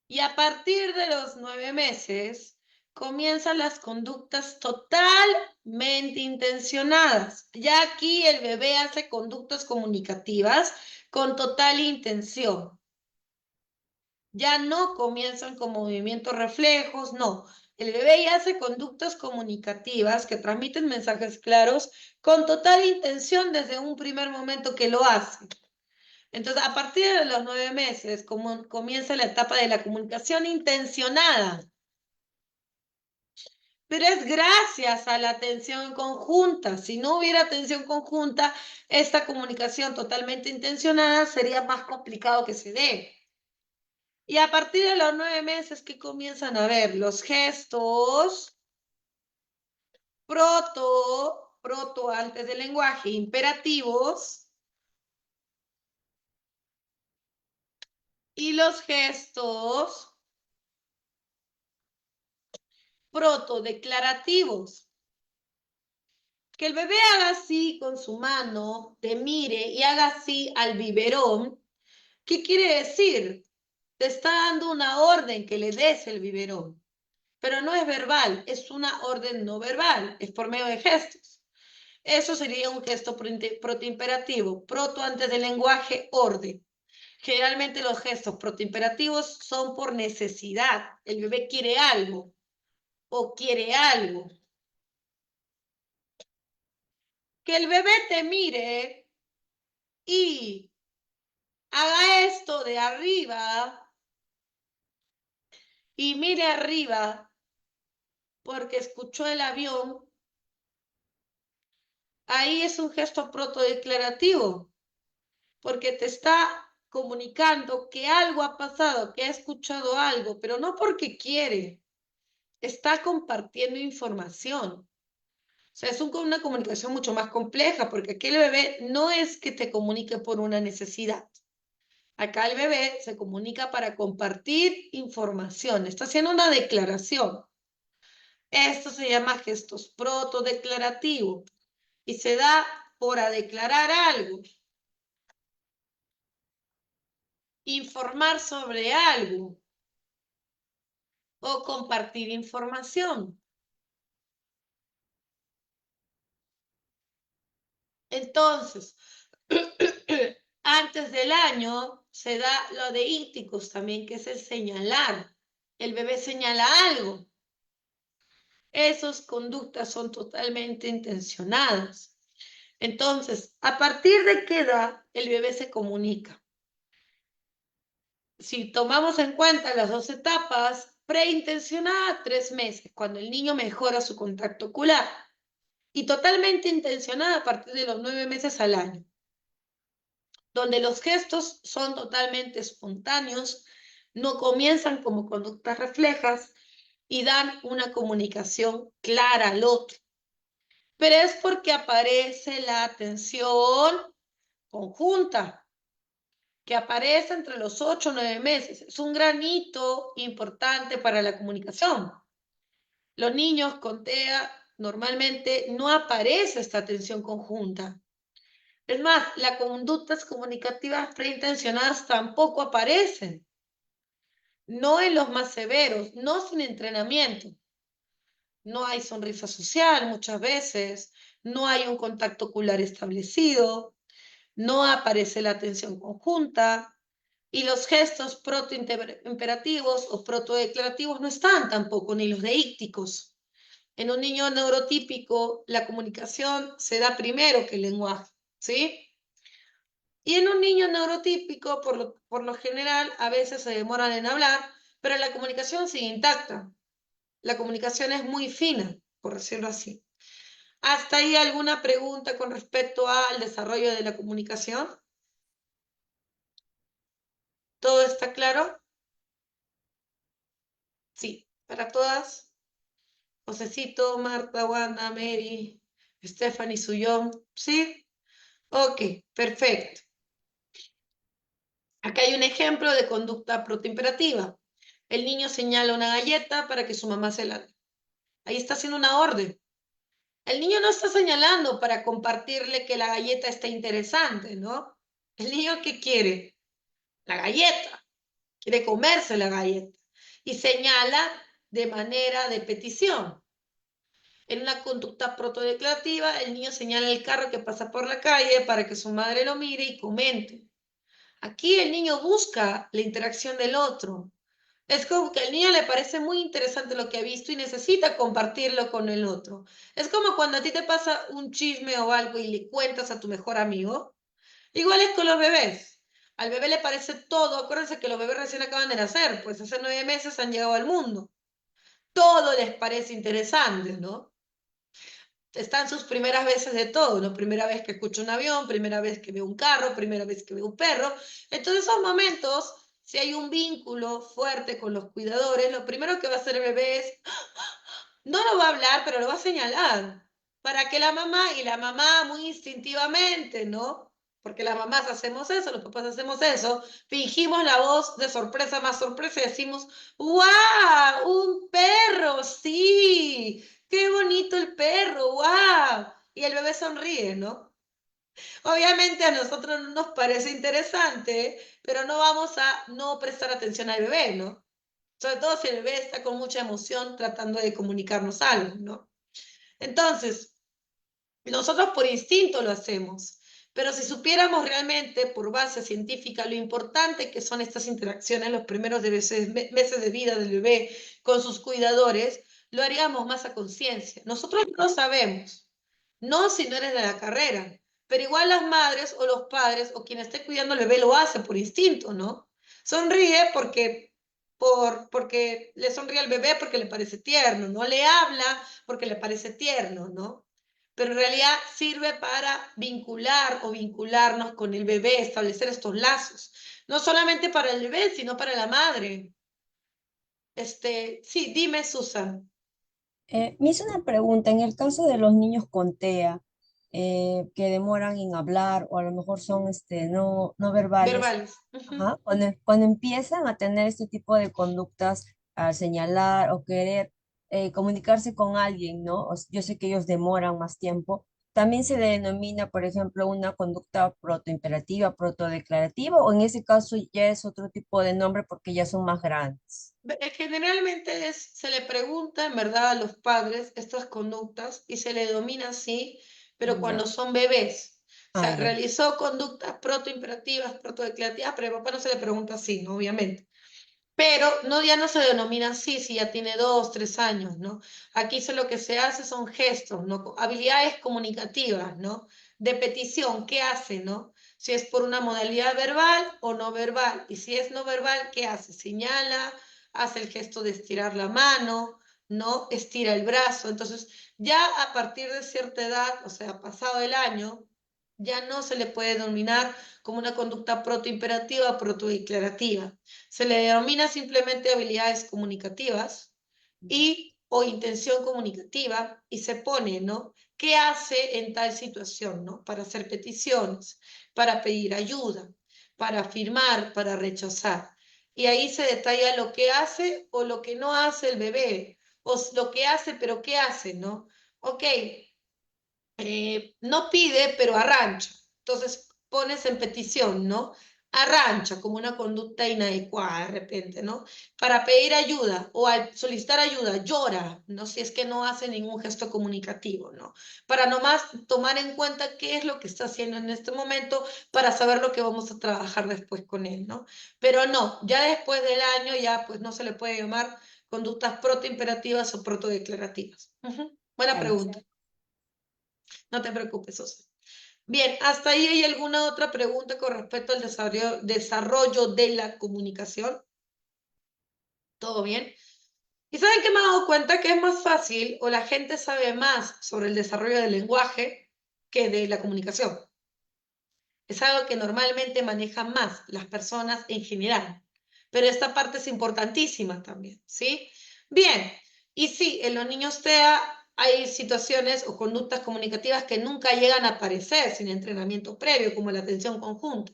Y a partir de los 9 meses, comienzan las conductas totalmente intencionadas. Ya aquí el bebé hace conductas comunicativas con total intención. Ya no comienzan con movimientos reflejos, no. El bebé ya hace conductas comunicativas que transmiten mensajes claros con total intención desde un primer momento que lo hace. Entonces, a partir de los 9 meses, comienza la etapa de la comunicación intencionada. Pero es gracias a la atención conjunta. Si no hubiera atención conjunta, esta comunicación totalmente intencionada sería más complicado que se dé. Y a partir de los 9 meses que comienzan a ver los gestos proto antes del lenguaje, imperativos, y los gestos protodeclarativos. Que el bebé haga así con su mano, te mire y haga así al biberón. ¿Qué quiere decir? Te está dando una orden que le des el biberón. Pero no es verbal, es una orden no verbal, es por medio de gestos. Eso sería un gesto protoimperativo, proto antes del lenguaje, orden. Generalmente los gestos protoimperativos son por necesidad. El bebé quiere algo o quiere algo. Que el bebé te mire y haga esto de arriba y mire arriba porque escuchó el avión, ahí es un gesto protodeclarativo, porque te está comunicando que algo ha pasado, que ha escuchado algo, pero no porque quiere, está compartiendo información. O sea, es una comunicación mucho más compleja, porque aquí el bebé no es que te comunique por una necesidad. Acá el bebé se comunica para compartir información, está haciendo una declaración. Esto se llama gestos protodeclarativos y se da por a declarar algo, informar sobre algo o compartir información. Entonces, antes del año se da lo de ícticos también, que es el señalar. El bebé señala algo. Esas conductas son totalmente intencionadas. Entonces, ¿a partir de qué edad el bebé se comunica? Si tomamos en cuenta las dos etapas, preintencionada 3 meses, cuando el niño mejora su contacto ocular, y totalmente intencionada a partir de los 9 meses al año, donde los gestos son totalmente espontáneos, no comienzan como conductas reflejas y dan una comunicación clara al otro. Pero es porque aparece la atención conjunta, que aparece entre los 8 o 9 meses. Es un gran hito importante para la comunicación. Los niños con TEA normalmente no aparece esta atención conjunta. Es más, las conductas comunicativas preintencionadas tampoco aparecen. No en los más severos, no sin entrenamiento. No hay sonrisa social muchas veces, no hay un contacto ocular establecido, no aparece la atención conjunta y los gestos protoimperativos o protodeclarativos no están tampoco, ni los deícticos. En un niño neurotípico, la comunicación se da primero que el lenguaje, ¿sí? Y en un niño neurotípico, por lo general, a veces se demoran en hablar, pero la comunicación sigue intacta. La comunicación es muy fina, por decirlo así. ¿Hasta ahí alguna pregunta con respecto al desarrollo de la comunicación? ¿Todo está claro? Sí, para todas. Josecito, Marta, Wanda, Mary, Stephanie, Suyón. ¿Sí? Ok, perfecto. Acá hay un ejemplo de conducta protoimperativa. El niño señala una galleta para que su mamá se la dé. Ahí está haciendo una orden. El niño no está señalando para compartirle que la galleta está interesante, ¿no? El niño, ¿qué quiere? La galleta. Quiere comerse la galleta. Y señala de manera de petición. En una conducta protodeclarativa, el niño señala el carro que pasa por la calle para que su madre lo mire y comente. Aquí el niño busca la interacción del otro. Es como que al niño le parece muy interesante lo que ha visto y necesita compartirlo con el otro. Es como cuando a ti te pasa un chisme o algo y le cuentas a tu mejor amigo. Igual es con los bebés. Al bebé le parece todo. Acuérdense que los bebés recién acaban de nacer, pues hace 9 meses han llegado al mundo. Todo les parece interesante, ¿no? Están sus primeras veces de todo, ¿no? Primera vez que escucho un avión, primera vez que veo un carro, primera vez que veo un perro. Entonces, esos momentos Si hay un vínculo fuerte con los cuidadores, lo primero que va a hacer el bebé es, no lo va a hablar, pero lo va a señalar, para que la mamá muy instintivamente, ¿no? Porque las mamás hacemos eso, los papás hacemos eso, fingimos la voz de sorpresa más sorpresa y decimos, ¡guau! ¡Un perro! ¡Sí! ¡Qué bonito el perro! ¡Guau! Y el bebé sonríe, ¿no? Obviamente a nosotros no nos parece interesante, pero no vamos a no prestar atención al bebé, ¿no? Sobre todo si el bebé está con mucha emoción tratando de comunicarnos algo, ¿no? Entonces, nosotros por instinto lo hacemos, pero si supiéramos realmente por base científica lo importante que son estas interacciones los primeros meses de vida del bebé con sus cuidadores, lo haríamos más a conciencia. Nosotros no lo sabemos, no si no eres de la carrera, pero igual las madres o los padres o quien esté cuidando al bebé lo hace por instinto, ¿no? Sonríe porque le sonríe al bebé porque le parece tierno, no le habla porque le parece tierno, ¿no? Pero en realidad sirve para vincular o vincularnos con el bebé, establecer estos lazos, no solamente para el bebé, sino para la madre. Sí, dime, Susan. Me hizo una pregunta, en el caso de los niños con TEA, que demoran en hablar o a lo mejor son no verbales, Verbales. ajá, cuando empiezan a tener este tipo de conductas al señalar o querer comunicarse con alguien, ¿no? Yo sé que ellos demoran más tiempo. También se le denomina, por ejemplo, una conducta protoimperativa, protodeclarativa, o en ese caso ya es otro tipo de nombre porque ya son más grandes. Generalmente se le pregunta en verdad a los padres estas conductas y se le domina así, pero cuando Ya. son bebés. O Ah, sea, ya. realizó conductas protoimperativas, protodeclarativas, pero a papá no se le pregunta así, ¿no? Obviamente. Pero no, ya no se denomina así si ya tiene 2, 3 años, ¿no? Aquí lo que se hace son gestos, ¿no? Habilidades comunicativas, ¿no? De petición, ¿qué hace, no? Si es por una modalidad verbal o no verbal. Y si es no verbal, ¿qué hace? Señala, hace el gesto de estirar la mano, ¿no? Estira el brazo. Entonces, ya a partir de cierta edad, o sea, pasado el año, ya no se le puede denominar como una conducta protoimperativa o protodeclarativa. Se le denomina simplemente habilidades comunicativas y o intención comunicativa y se pone, ¿no? ¿Qué hace en tal situación, ¿no? Para hacer peticiones, para pedir ayuda, para afirmar, para rechazar. Y ahí se detalla lo que hace o lo que no hace el bebé, o lo que hace, pero ¿qué hace, no? Ok, no pide, pero arrancha. Entonces pones en petición, ¿no? Arrancha como una conducta inadecuada de repente, ¿no? Para pedir ayuda o al solicitar ayuda, llora, ¿no? Si es que no hace ningún gesto comunicativo, ¿no? Para nomás tomar en cuenta qué es lo que está haciendo en este momento para saber lo que vamos a trabajar después con él, ¿no? Pero no, ya después del año ya pues no se le puede llamar conductas protoimperativas o protodeclarativas. Buena Ah, ya. pregunta. No te preocupes, Sosa. Bien, ¿hasta ahí hay alguna otra pregunta con respecto al desarrollo de la comunicación? ¿Todo bien? ¿Y saben qué me he dado cuenta? Que es más fácil o la gente sabe más sobre el desarrollo del lenguaje que de la comunicación. Es algo que normalmente manejan más las personas en general. Pero esta parte es importantísima también, ¿sí? Bien, y sí, en los niños TEA hay situaciones o conductas comunicativas que nunca llegan a aparecer sin entrenamiento previo, como la atención conjunta.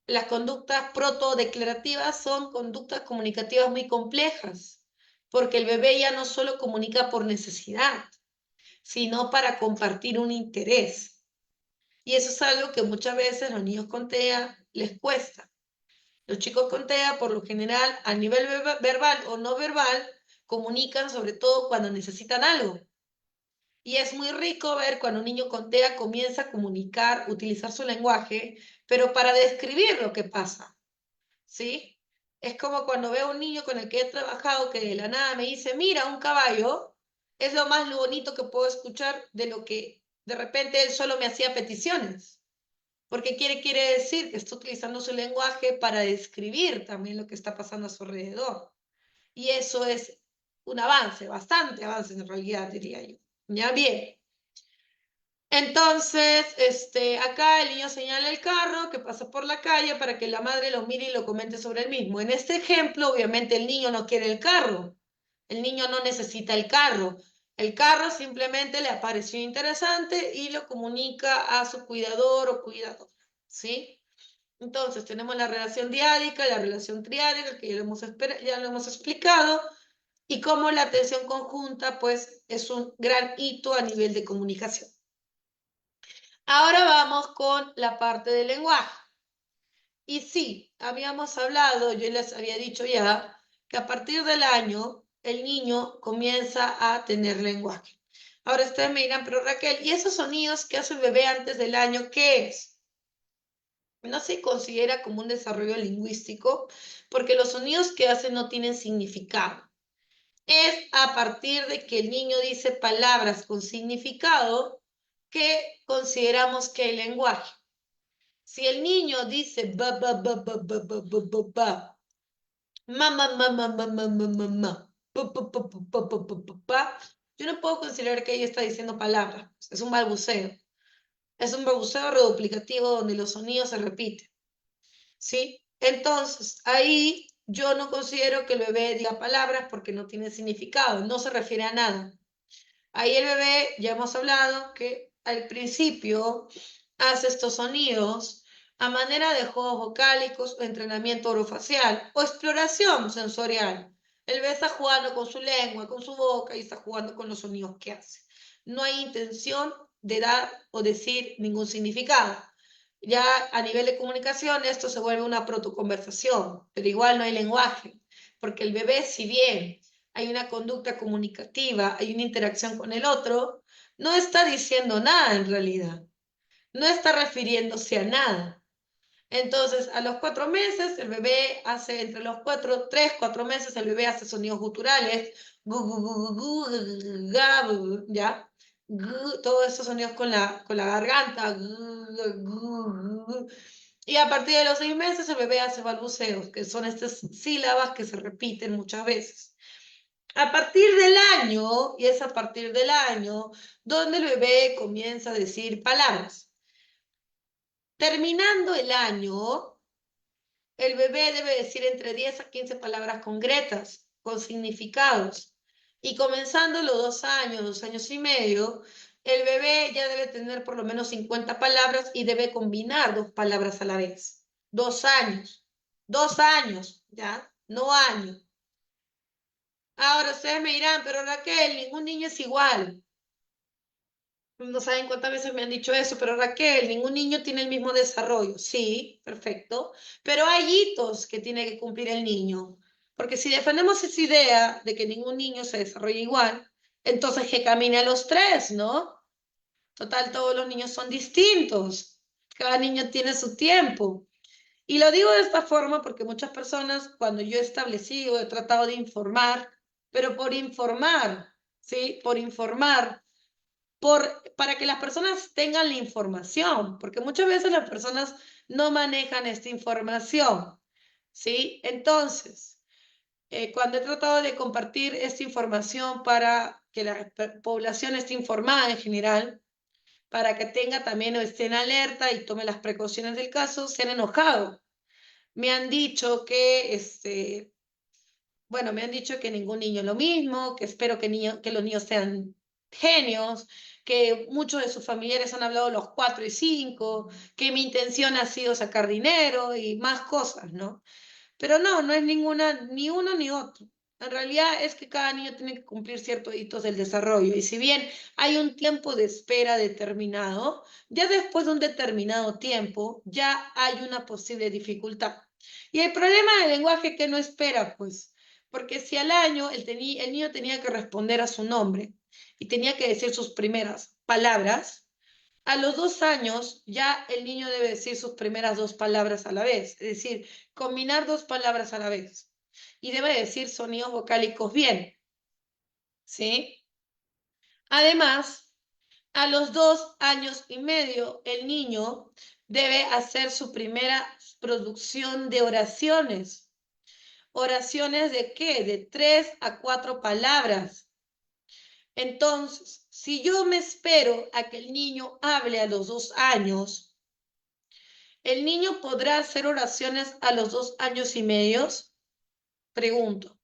Las conductas protodeclarativas son conductas comunicativas muy complejas, porque el bebé ya no solo comunica por necesidad, sino para compartir un interés. Y eso es algo que muchas veces los niños con TEA les cuesta. Los chicos con TEA, por lo general, a nivel verbal o no verbal, comunican sobre todo cuando necesitan algo. Y es muy rico ver cuando un niño con TEA comienza a comunicar, utilizar su lenguaje, pero para describir lo que pasa, ¿sí? Es como cuando veo a un niño con el que he trabajado que de la nada me dice, mira, un caballo, es lo más bonito que puedo escuchar de lo que de repente él solo me hacía peticiones. Porque quiere decir que está utilizando su lenguaje para describir también lo que está pasando a su alrededor. Y eso es un avance, bastante avance en realidad, diría yo. Ya bien. Entonces, acá el niño señala el carro que pasa por la calle para que la madre lo mire y lo comente sobre el mismo. En este ejemplo, obviamente el niño no quiere el carro. El niño no necesita el carro. El carro simplemente le pareció interesante y lo comunica a su cuidador o cuidadora, ¿sí? Entonces, tenemos la relación diádica, la relación triádica, que ya lo hemos explicado, y cómo la atención conjunta, pues, es un gran hito a nivel de comunicación. Ahora vamos con la parte del lenguaje. Y sí, habíamos hablado, yo les había dicho ya, que a partir del año el niño comienza a tener lenguaje. Ahora ustedes me dirán, pero Raquel, ¿y esos sonidos que hace el bebé antes del año, qué es? No se considera como un desarrollo lingüístico porque los sonidos que hace no tienen significado. Es a partir de que el niño dice palabras con significado que consideramos que hay lenguaje. Si el niño dice ba, ba, ba, ba, ba, ba, ba, ba, ba, ma, ma, ma, ma, ma, ma, ma, ma, ma, pa, pa, pa, pa, pa, pa, pa, pa, yo no puedo considerar que ella está diciendo palabras. Es un balbuceo. Es un balbuceo reduplicativo donde los sonidos se repiten. ¿Sí? Entonces, ahí yo no considero que el bebé diga palabras porque no tiene significado, no se refiere a nada. Ahí el bebé, ya hemos hablado que al principio hace estos sonidos a manera de juegos vocálicos o entrenamiento orofacial o exploración sensorial. El bebé está jugando con su lengua, con su boca y está jugando con los sonidos que hace. No hay intención de dar o decir ningún significado. Ya a nivel de comunicación esto se vuelve una protoconversación, pero igual no hay lenguaje, porque el bebé, si bien hay una conducta comunicativa, hay una interacción con el otro, no está diciendo nada en realidad, no está refiriéndose a nada. Entonces, a los 4 meses, el bebé hace, entre los 3, 4 meses, el bebé hace sonidos guturales, gu, gu, gu, gu, gu, gu, ga, gu, ¿ya? Todos esos sonidos con la garganta, y a partir de los 6 meses el bebé hace balbuceos, que son estas sílabas que se repiten muchas veces. A partir del año, y es a partir del año, donde el bebé comienza a decir palabras. Terminando el año, el bebé debe decir entre 10 a 15 palabras concretas, con significados. Y comenzando los 2 años y medio, el bebé ya debe tener por lo menos 50 palabras y debe combinar 2 palabras a la vez. 2 años, ¿ya? No año. Ahora ustedes me dirán, pero Raquel, ningún niño es igual. No saben cuántas veces me han dicho eso, pero Raquel, ningún niño tiene el mismo desarrollo. Sí, perfecto. Pero hay hitos que tiene que cumplir el niño. Porque si defendemos esa idea de que ningún niño se desarrolla igual, entonces que camine a los 3, ¿no? Total, todos los niños son distintos. Cada niño tiene su tiempo. Y lo digo de esta forma porque muchas personas, cuando yo he establecido, he tratado de informar, pero por informar, ¿sí? Por informar, para que las personas tengan la información, porque muchas veces las personas no manejan esta información, ¿sí? Entonces, cuando he tratado de compartir esta información para que la población esté informada en general, para que tenga también o esté en alerta y tome las precauciones del caso, se han enojado. Me han dicho que, bueno, me han dicho que ningún niño es lo mismo, que espero que los niños sean genios, que muchos de sus familiares han hablado los 4 y 5, que mi intención ha sido sacar dinero y más cosas, ¿no? Pero no, no es ninguna, ni uno ni otro. En realidad es que cada niño tiene que cumplir ciertos hitos del desarrollo y si bien hay un tiempo de espera determinado, ya después de un determinado tiempo ya hay una posible dificultad. Y el problema del lenguaje que no espera, pues, porque si al año el niño tenía que responder a su nombre y tenía que decir sus primeras palabras, a los 2 años ya el niño debe decir sus primeras 2 palabras a la vez, es decir, combinar 2 palabras a la vez. Y debe decir sonidos vocálicos bien, ¿sí? Además, a los 2 años y medio el niño debe hacer su primera producción de oraciones. ¿Oraciones de qué? De 3 a 4 palabras. Entonces, si yo me espero a que el niño hable a los 2 años, ¿el niño podrá hacer oraciones a los 2 años y medio? Pregunto.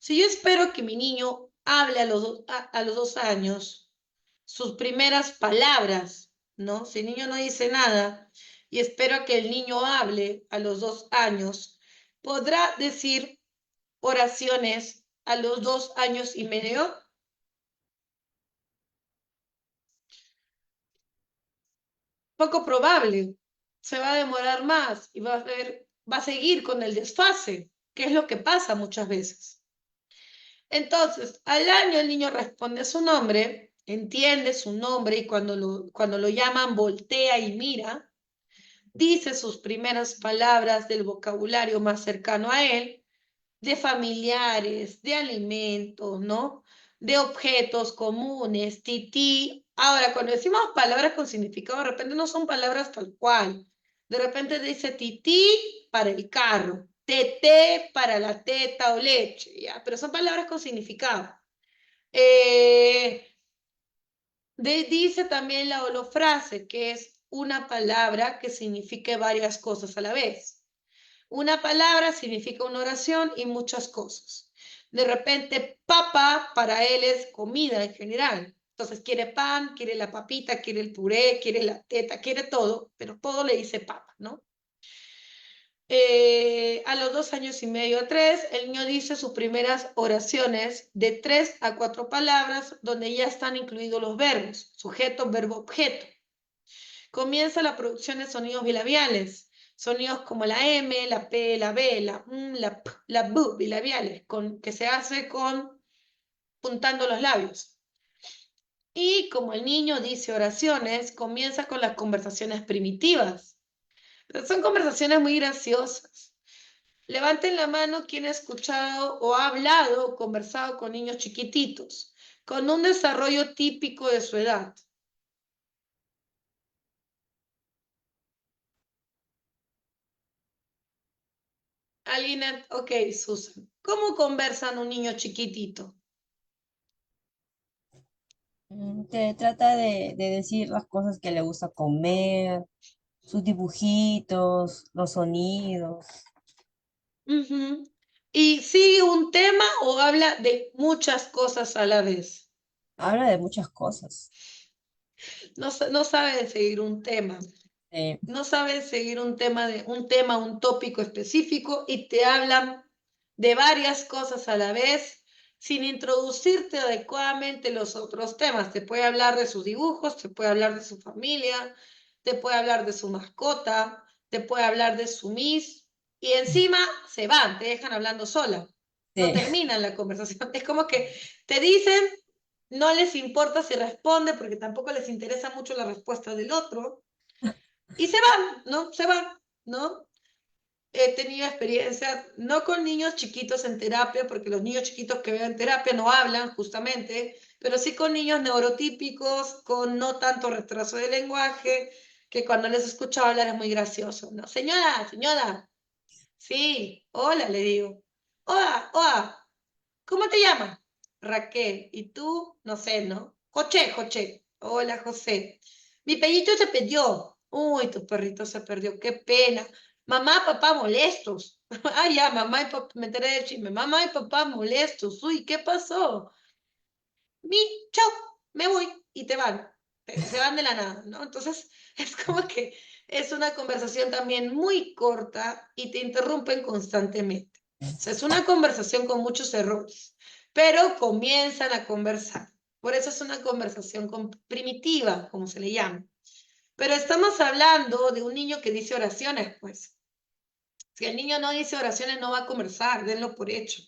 Si yo espero que mi niño hable a los 2 años, sus primeras palabras, ¿no? Si el niño no dice nada y espero a que el niño hable a los 2 años, ¿podrá decir oraciones a los 2 años y medio? Poco probable. Se va a demorar más y va a seguir con el desfase, que es lo que pasa muchas veces. Entonces, al año el niño responde a su nombre, entiende su nombre y cuando lo llaman voltea y mira, dice sus primeras palabras del vocabulario más cercano a él, de familiares, de alimentos, ¿no? De objetos comunes, tití. Ahora, cuando decimos palabras con significado, de repente no son palabras tal cual. De repente dice tití para el carro, teté para la teta o leche, ¿ya? Pero son palabras con significado. Dice también la holofrase, que es una palabra que signifique varias cosas a la vez. Una palabra significa una oración y muchas cosas. De repente, papa para él es comida en general. Entonces quiere pan, quiere la papita, quiere el puré, quiere la teta, quiere todo, pero todo le dice papa, ¿no? A los 2 años y medio a 3, el niño dice sus primeras oraciones de 3 a 4 palabras, donde ya están incluidos los verbos, sujeto, verbo, objeto. Comienza la producción de sonidos bilabiales, sonidos como la M, la P, la B, la M, la P, la B, bilabiales, que se hace puntando los labios. Y como el niño dice oraciones, comienza con las conversaciones primitivas. Pero son conversaciones muy graciosas. Levanten la mano quien ha escuchado o ha hablado o conversado con niños chiquititos, con un desarrollo típico de su edad. Alguien, ok, Susan. ¿Cómo conversan un niño chiquitito? Te trata de decir las cosas que le gusta comer, sus dibujitos, los sonidos. Ujú. ¿Y sigue un tema o habla de muchas cosas a la vez? Habla de muchas cosas. No saben seguir un tema. No saben seguir un tema, un tópico específico y te hablan de varias cosas a la vez sin introducirte adecuadamente los otros temas. Te puede hablar de sus dibujos, te puede hablar de su familia, te puede hablar de su mascota, te puede hablar de su miss y encima se van, te dejan hablando sola. No Sí. terminan la conversación. Es como que te dicen, no les importa si responde porque tampoco les interesa mucho la respuesta del otro. Y se van, ¿no? Se van, ¿no? He tenido experiencias, no con niños chiquitos en terapia, porque los niños chiquitos que veo en terapia no hablan justamente, pero sí con niños neurotípicos, con no tanto retraso de lenguaje, que cuando les escucho hablar es muy gracioso, ¿no? Señora, sí, hola, le digo. Hola, ¿cómo te llamas? Raquel, ¿y tú? No sé, ¿no? José. Hola, José. Mi perrito se perdió. Uy, tu perrito se perdió, qué pena. Mamá, papá molestos. Ah, ya, mamá y papá, me enteré del chisme. Mamá y papá molestos. Uy, ¿qué pasó? Chao, me voy. Y te van. Se van de la nada, ¿no? Entonces, es como que es una conversación también muy corta y te interrumpen constantemente. O sea, es una conversación con muchos errores, pero comienzan a conversar. Por eso es una conversación primitiva, como se le llama. Pero estamos hablando de un niño que dice oraciones, pues. Si el niño no dice oraciones, no va a conversar, denlo por hecho.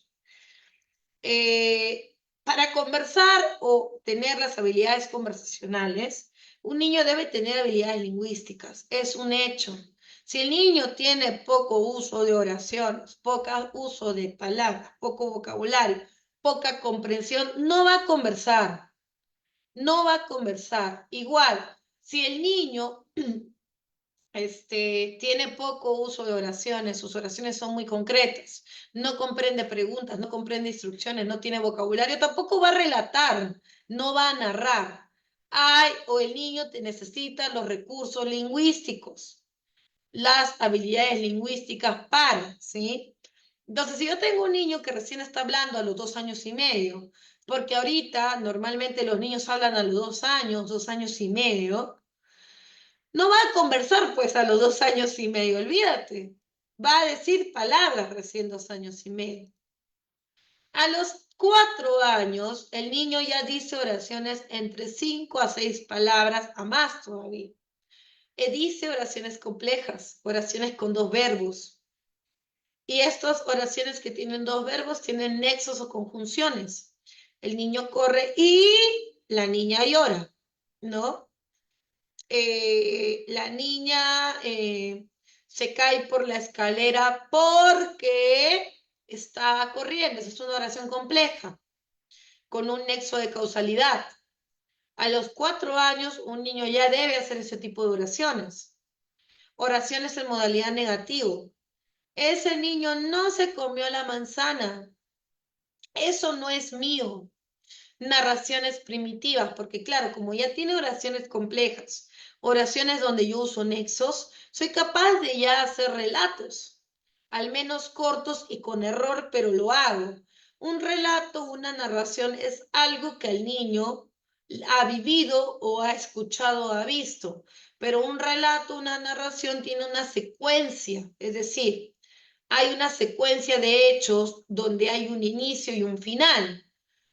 Para conversar o tener las habilidades conversacionales, un niño debe tener habilidades lingüísticas, es un hecho. Si el niño tiene poco uso de oraciones, poco uso de palabras, poco vocabulario, poca comprensión, no va a conversar, no va a conversar. Igual, si el niño tiene poco uso de oraciones, sus oraciones son muy concretas, no comprende preguntas, no comprende instrucciones, no tiene vocabulario, tampoco va a relatar, no va a narrar. O el niño necesita los recursos lingüísticos, las habilidades lingüísticas ¿sí? Entonces, si yo tengo un niño que recién está hablando a los 2 años y medio, porque ahorita normalmente los niños hablan a los 2 años y medio, no va a conversar pues a los 2 años y medio, olvídate. Va a decir palabras recién 2 años y medio. A los 4 años, el niño ya dice oraciones entre 5 a 6 palabras, a más todavía. Dice oraciones complejas, oraciones con 2 verbos. Y estas oraciones que tienen 2 verbos tienen nexos o conjunciones. El niño corre y la niña llora, ¿no? La niña se cae por la escalera porque está corriendo. Esa es una oración compleja, con un nexo de causalidad. A los 4 años, un niño ya debe hacer ese tipo de oraciones. Oraciones en modalidad negativo. Ese niño no se comió la manzana. Eso no es mío. Narraciones primitivas, porque claro, como ya tiene oraciones complejas, oraciones donde yo uso nexos, soy capaz de ya hacer relatos, al menos cortos y con error, pero lo hago. Un relato, una narración es algo que el niño ha vivido o ha escuchado o ha visto, pero un relato, una narración tiene una secuencia, es decir, hay una secuencia de hechos donde hay un inicio y un final.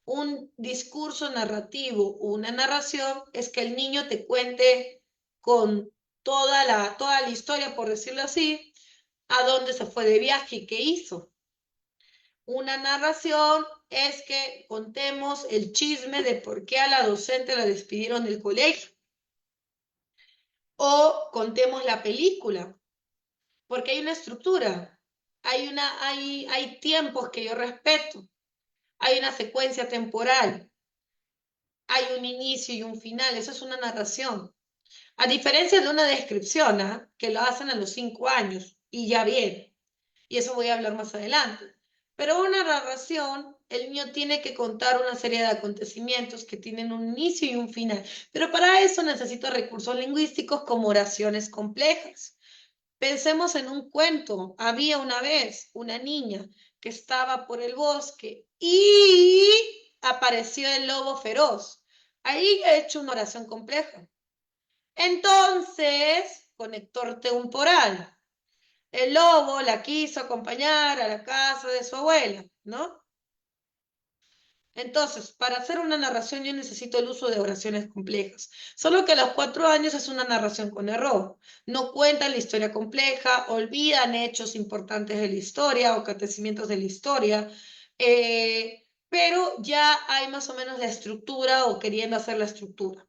Un discurso narrativo o una narración es que el niño te cuente con toda la historia, por decirlo así, a dónde se fue de viaje y qué hizo. Una narración es que contemos el chisme de por qué a la docente la despidieron del colegio. O contemos la película, porque hay una estructura, hay tiempos que yo respeto, hay una secuencia temporal, hay un inicio y un final, eso es una narración. A diferencia de una descripción, que lo hacen a los 5 años y ya bien, y eso voy a hablar más adelante. Pero una narración, el niño tiene que contar una serie de acontecimientos que tienen un inicio y un final, pero para eso necesito recursos lingüísticos como oraciones complejas. Pensemos en un cuento. Había una vez una niña que estaba por el bosque y apareció el lobo feroz. Ahí he hecho una oración compleja. Entonces, conector temporal. El lobo la quiso acompañar a la casa de su abuela, ¿no? Entonces, para hacer una narración yo necesito el uso de oraciones complejas. Solo que a los 4 años es una narración con error. No cuentan la historia compleja, olvidan hechos importantes de la historia o acontecimientos de la historia, pero ya hay más o menos la estructura o queriendo hacer la estructura.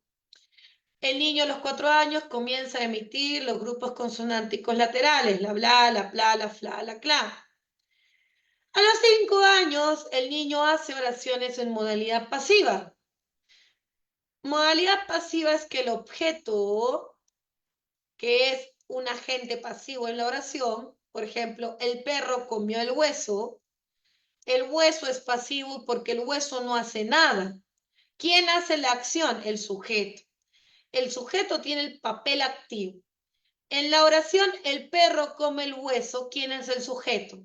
El niño a los 4 años comienza a emitir los grupos consonánticos laterales, la bla, la pla, la fla, la cla. A los 5 años, el niño hace oraciones en modalidad pasiva. Modalidad pasiva es que el objeto, que es un agente pasivo en la oración, por ejemplo, el perro comió el hueso es pasivo porque el hueso no hace nada. ¿Quién hace la acción? El sujeto. El sujeto tiene el papel activo. En la oración, el perro come el hueso, ¿quién es el sujeto?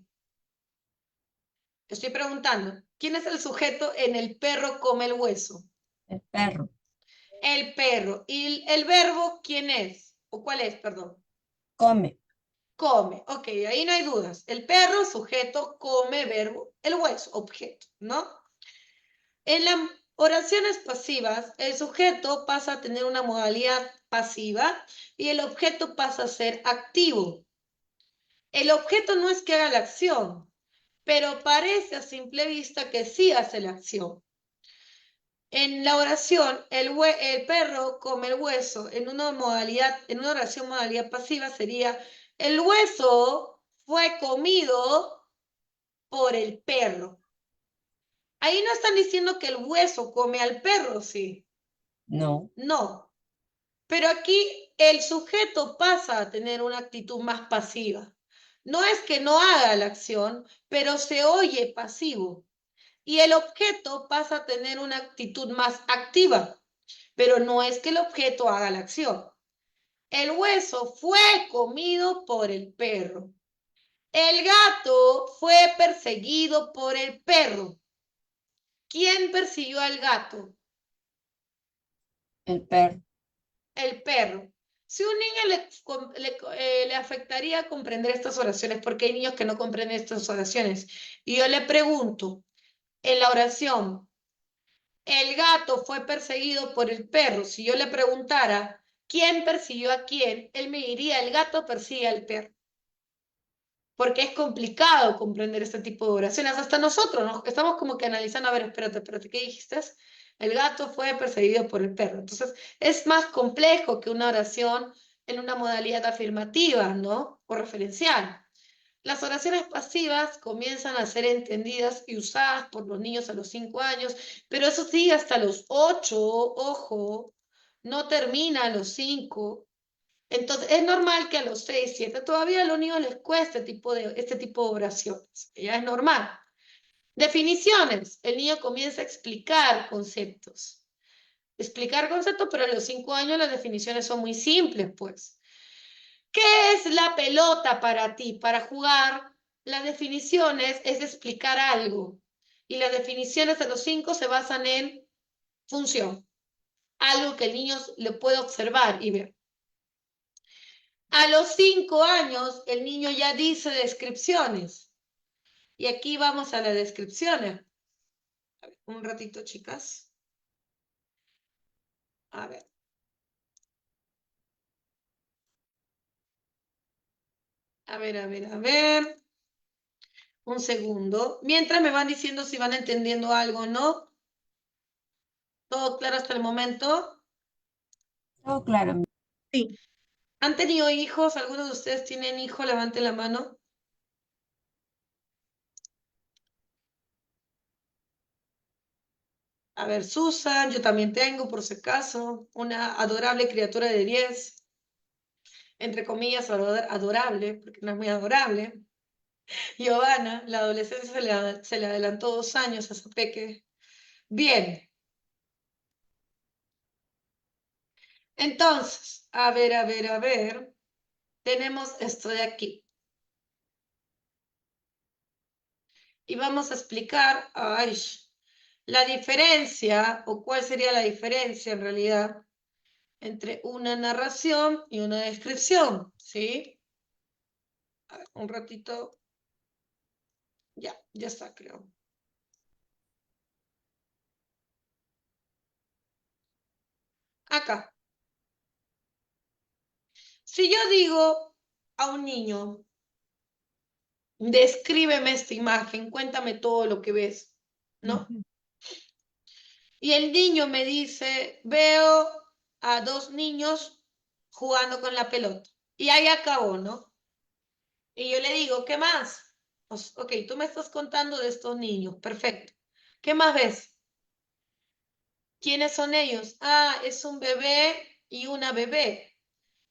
Estoy preguntando, ¿quién es el sujeto en el perro come el hueso? El perro. El perro. ¿Y el verbo quién es? ¿O cuál es, perdón? Come. Come. Ok, ahí no hay dudas. El perro, sujeto, come, verbo, el hueso, objeto, ¿no? En las oraciones pasivas, el sujeto pasa a tener una modalidad pasiva y el objeto pasa a ser activo. El objeto no es que haga la acción, pero parece a simple vista que sí hace la acción. En la oración, el perro come el hueso. En una oración modalidad pasiva sería: el hueso fue comido por el perro. Ahí no están diciendo que el hueso come al perro, ¿sí? No. No. Pero aquí el sujeto pasa a tener una actitud más pasiva. No es que no haga la acción, pero se oye pasivo. Y el objeto pasa a tener una actitud más activa, pero no es que el objeto haga la acción. El hueso fue comido por el perro. El gato fue perseguido por el perro. ¿Quién persiguió al gato? El perro. El perro. Si un niño le afectaría comprender estas oraciones, porque hay niños que no comprenden estas oraciones, y yo le pregunto, en la oración, el gato fue perseguido por el perro. Si yo le preguntara quién persiguió a quién, él me diría, el gato persigue al perro. Porque es complicado comprender este tipo de oraciones. Hasta nosotros, ¿no? Estamos como que analizando, a ver, espérate, ¿qué dijiste? El gato fue perseguido por el perro. Entonces, es más complejo que una oración en una modalidad afirmativa, ¿no? O referencial. Las oraciones pasivas comienzan a ser entendidas y usadas por los niños a los 5 años, pero eso sí, hasta los 8, ojo, no termina a los 5. Entonces, es normal que a los 6, 7 todavía a los niños les cueste este tipo de oraciones. Ya es normal. Definiciones. El niño comienza a explicar conceptos. Pero a los 5 años las definiciones son muy simples, pues. ¿Qué es la pelota para ti? Para jugar, las definiciones es explicar algo. Y las definiciones de los 5 se basan en función. Algo que el niño le puede observar y ver. A los 5 años, el niño ya dice descripciones. Y aquí vamos a las descripciones. A ver, un ratito, chicas. A ver. A ver. Un segundo. Mientras me van diciendo si van entendiendo algo, ¿no? ¿Todo claro hasta el momento? Todo claro. Sí. ¿Han tenido hijos? ¿Algunos de ustedes tienen hijos? Levanten la mano. A ver, Susan, yo también tengo, por si acaso, una adorable criatura de 10, entre comillas, adorable, porque no es muy adorable. Giovanna, la adolescencia se le adelantó 2 años a esa peque. Bien. Entonces, a ver. Tenemos esto de aquí. Y vamos a explicar, la diferencia, o cuál sería la diferencia en realidad, entre una narración y una descripción, ¿sí? A ver, un ratito. Ya está, creo. Acá. Si yo digo a un niño, descríbeme esta imagen, cuéntame todo lo que ves, ¿no? Ujú. Y el niño me dice, veo a 2 niños jugando con la pelota. Y ahí acabó, ¿no? Y yo le digo, ¿qué más? Ok, tú me estás contando de estos niños, perfecto. ¿Qué más ves? ¿Quiénes son ellos? Es un bebé y una bebé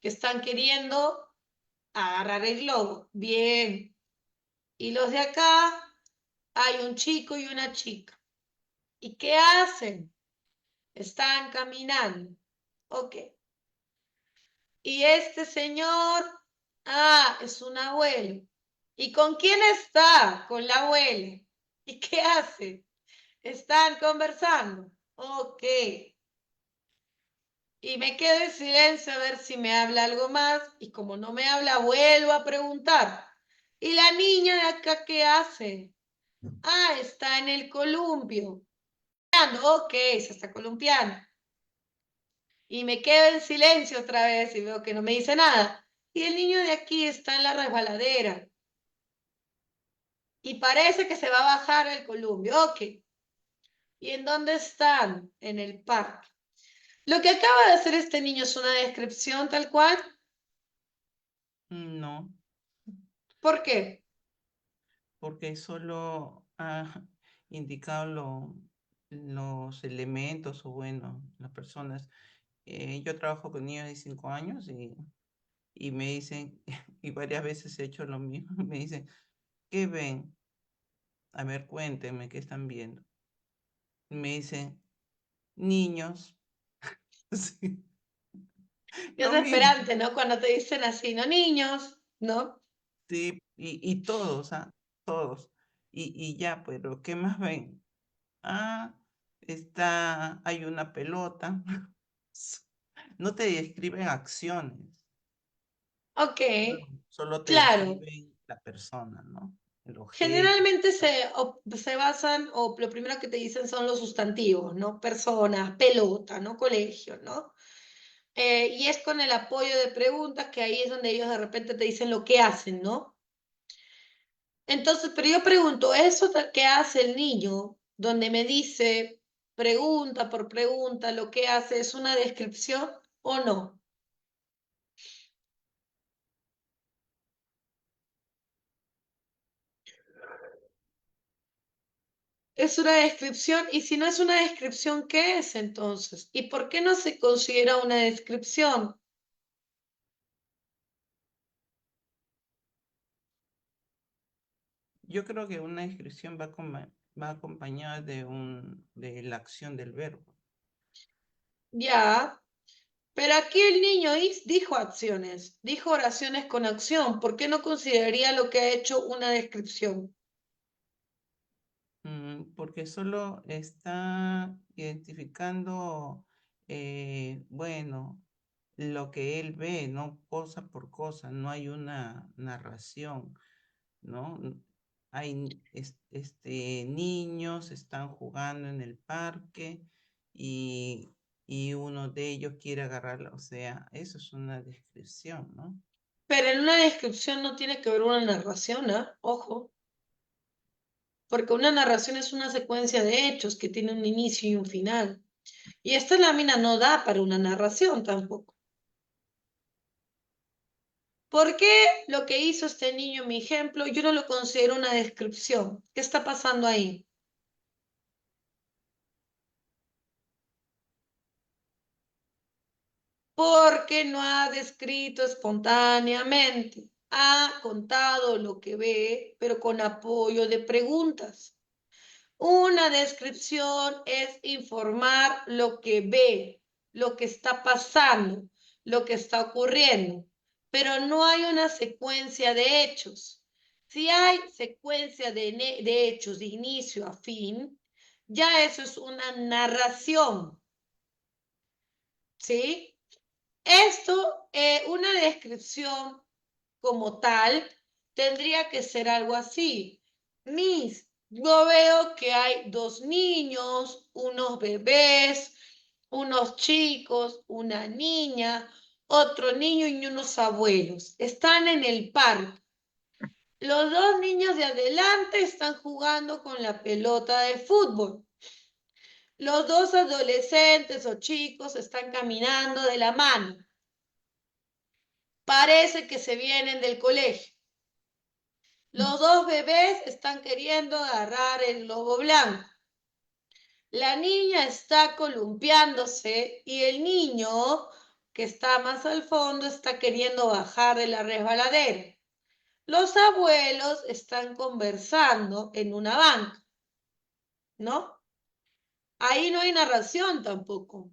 que están queriendo agarrar el globo. Bien. Y los de acá, hay un chico y una chica. ¿Y qué hacen? Están caminando. Ok. Y este señor, es un abuelo. ¿Y con quién está? Con la abuela. ¿Y qué hace? Están conversando. Ok. Y me quedo en silencio a ver si me habla algo más. Y como no me habla, vuelvo a preguntar. ¿Y la niña de acá qué hace? Está en el columpio. Ok, se está columpiando. Y me quedo en silencio otra vez y veo que no me dice nada. Y el niño de aquí está en la resbaladera. Y parece que se va a bajar el columpio. Ok. ¿Y en dónde están? En el parque. Lo que acaba de hacer este niño es una descripción tal cual. No, ¿Por qué? porque solo ha indicado los elementos o bueno, las personas yo trabajo con niños de 5 años y me dicen, y varias veces he hecho lo mismo, me dicen, ¿qué ven? A ver, cuéntenme, ¿qué están viendo? Y me dicen, niños. Sí, Es lo mismo. desesperante, ¿no? Cuando te dicen así, ¿no? Niños, ¿no? Sí, y todos, todos. Y ya, pero ¿qué más ven? Ah, hay una pelota. No te describen acciones, Ok, solo te claro. describen la persona, ¿no? El objeto. Generalmente se basan, o lo primero que te dicen son los sustantivos, ¿no? Personas, pelota, ¿no? Colegio, ¿no? Y es con el apoyo de preguntas que ahí es donde ellos de repente te dicen lo que hacen, ¿no? Entonces, pero yo pregunto, ¿eso que hace el niño, donde me dice pregunta por pregunta lo que hace, es una descripción o no? Es una descripción, y si no es una descripción, ¿qué es entonces? ¿Y por qué no se considera una descripción? Yo creo que una descripción va acompañada de la acción del verbo. Ya, pero aquí el niño dijo acciones, dijo oraciones con acción. ¿Por qué no consideraría lo que ha hecho una descripción? Porque solo está identificando, bueno, lo que él ve, ¿no? Cosa por cosa, no hay una narración, ¿no? Hay niños, están jugando en el parque y, y uno de ellos quiere agarrarla, o sea, eso es una descripción, ¿no? Pero en una descripción no tiene que ver una narración, ¿ah? Ojo, porque una narración es una secuencia de hechos que tiene un inicio y un final. Y esta lámina no da para una narración tampoco. ¿Por qué lo que hizo este niño en mi ejemplo yo no lo considero una descripción? ¿Qué está pasando ahí? Porque no ha descrito espontáneamente. Ha contado lo que ve, pero con apoyo de preguntas. Una descripción es informar lo que ve, lo que está pasando, lo que está ocurriendo, pero no hay una secuencia de hechos. Si hay secuencia de hechos de inicio a fin, ya eso es una narración, ¿sí? Esto, una descripción como tal, tendría que ser algo así. Yo veo que hay dos niños, unos bebés, unos chicos, una niña, otro niño y unos abuelos. Están en el parque. Los dos niños de adelante están jugando con la pelota de fútbol. Los dos adolescentes o chicos están caminando de la mano. Parece que se vienen del colegio. Los dos bebés están queriendo agarrar el globo blanco. La niña está columpiándose y el niño, que está más al fondo, está queriendo bajar de la resbaladera. Los abuelos están conversando en una banca, ¿no? Ahí no hay narración tampoco,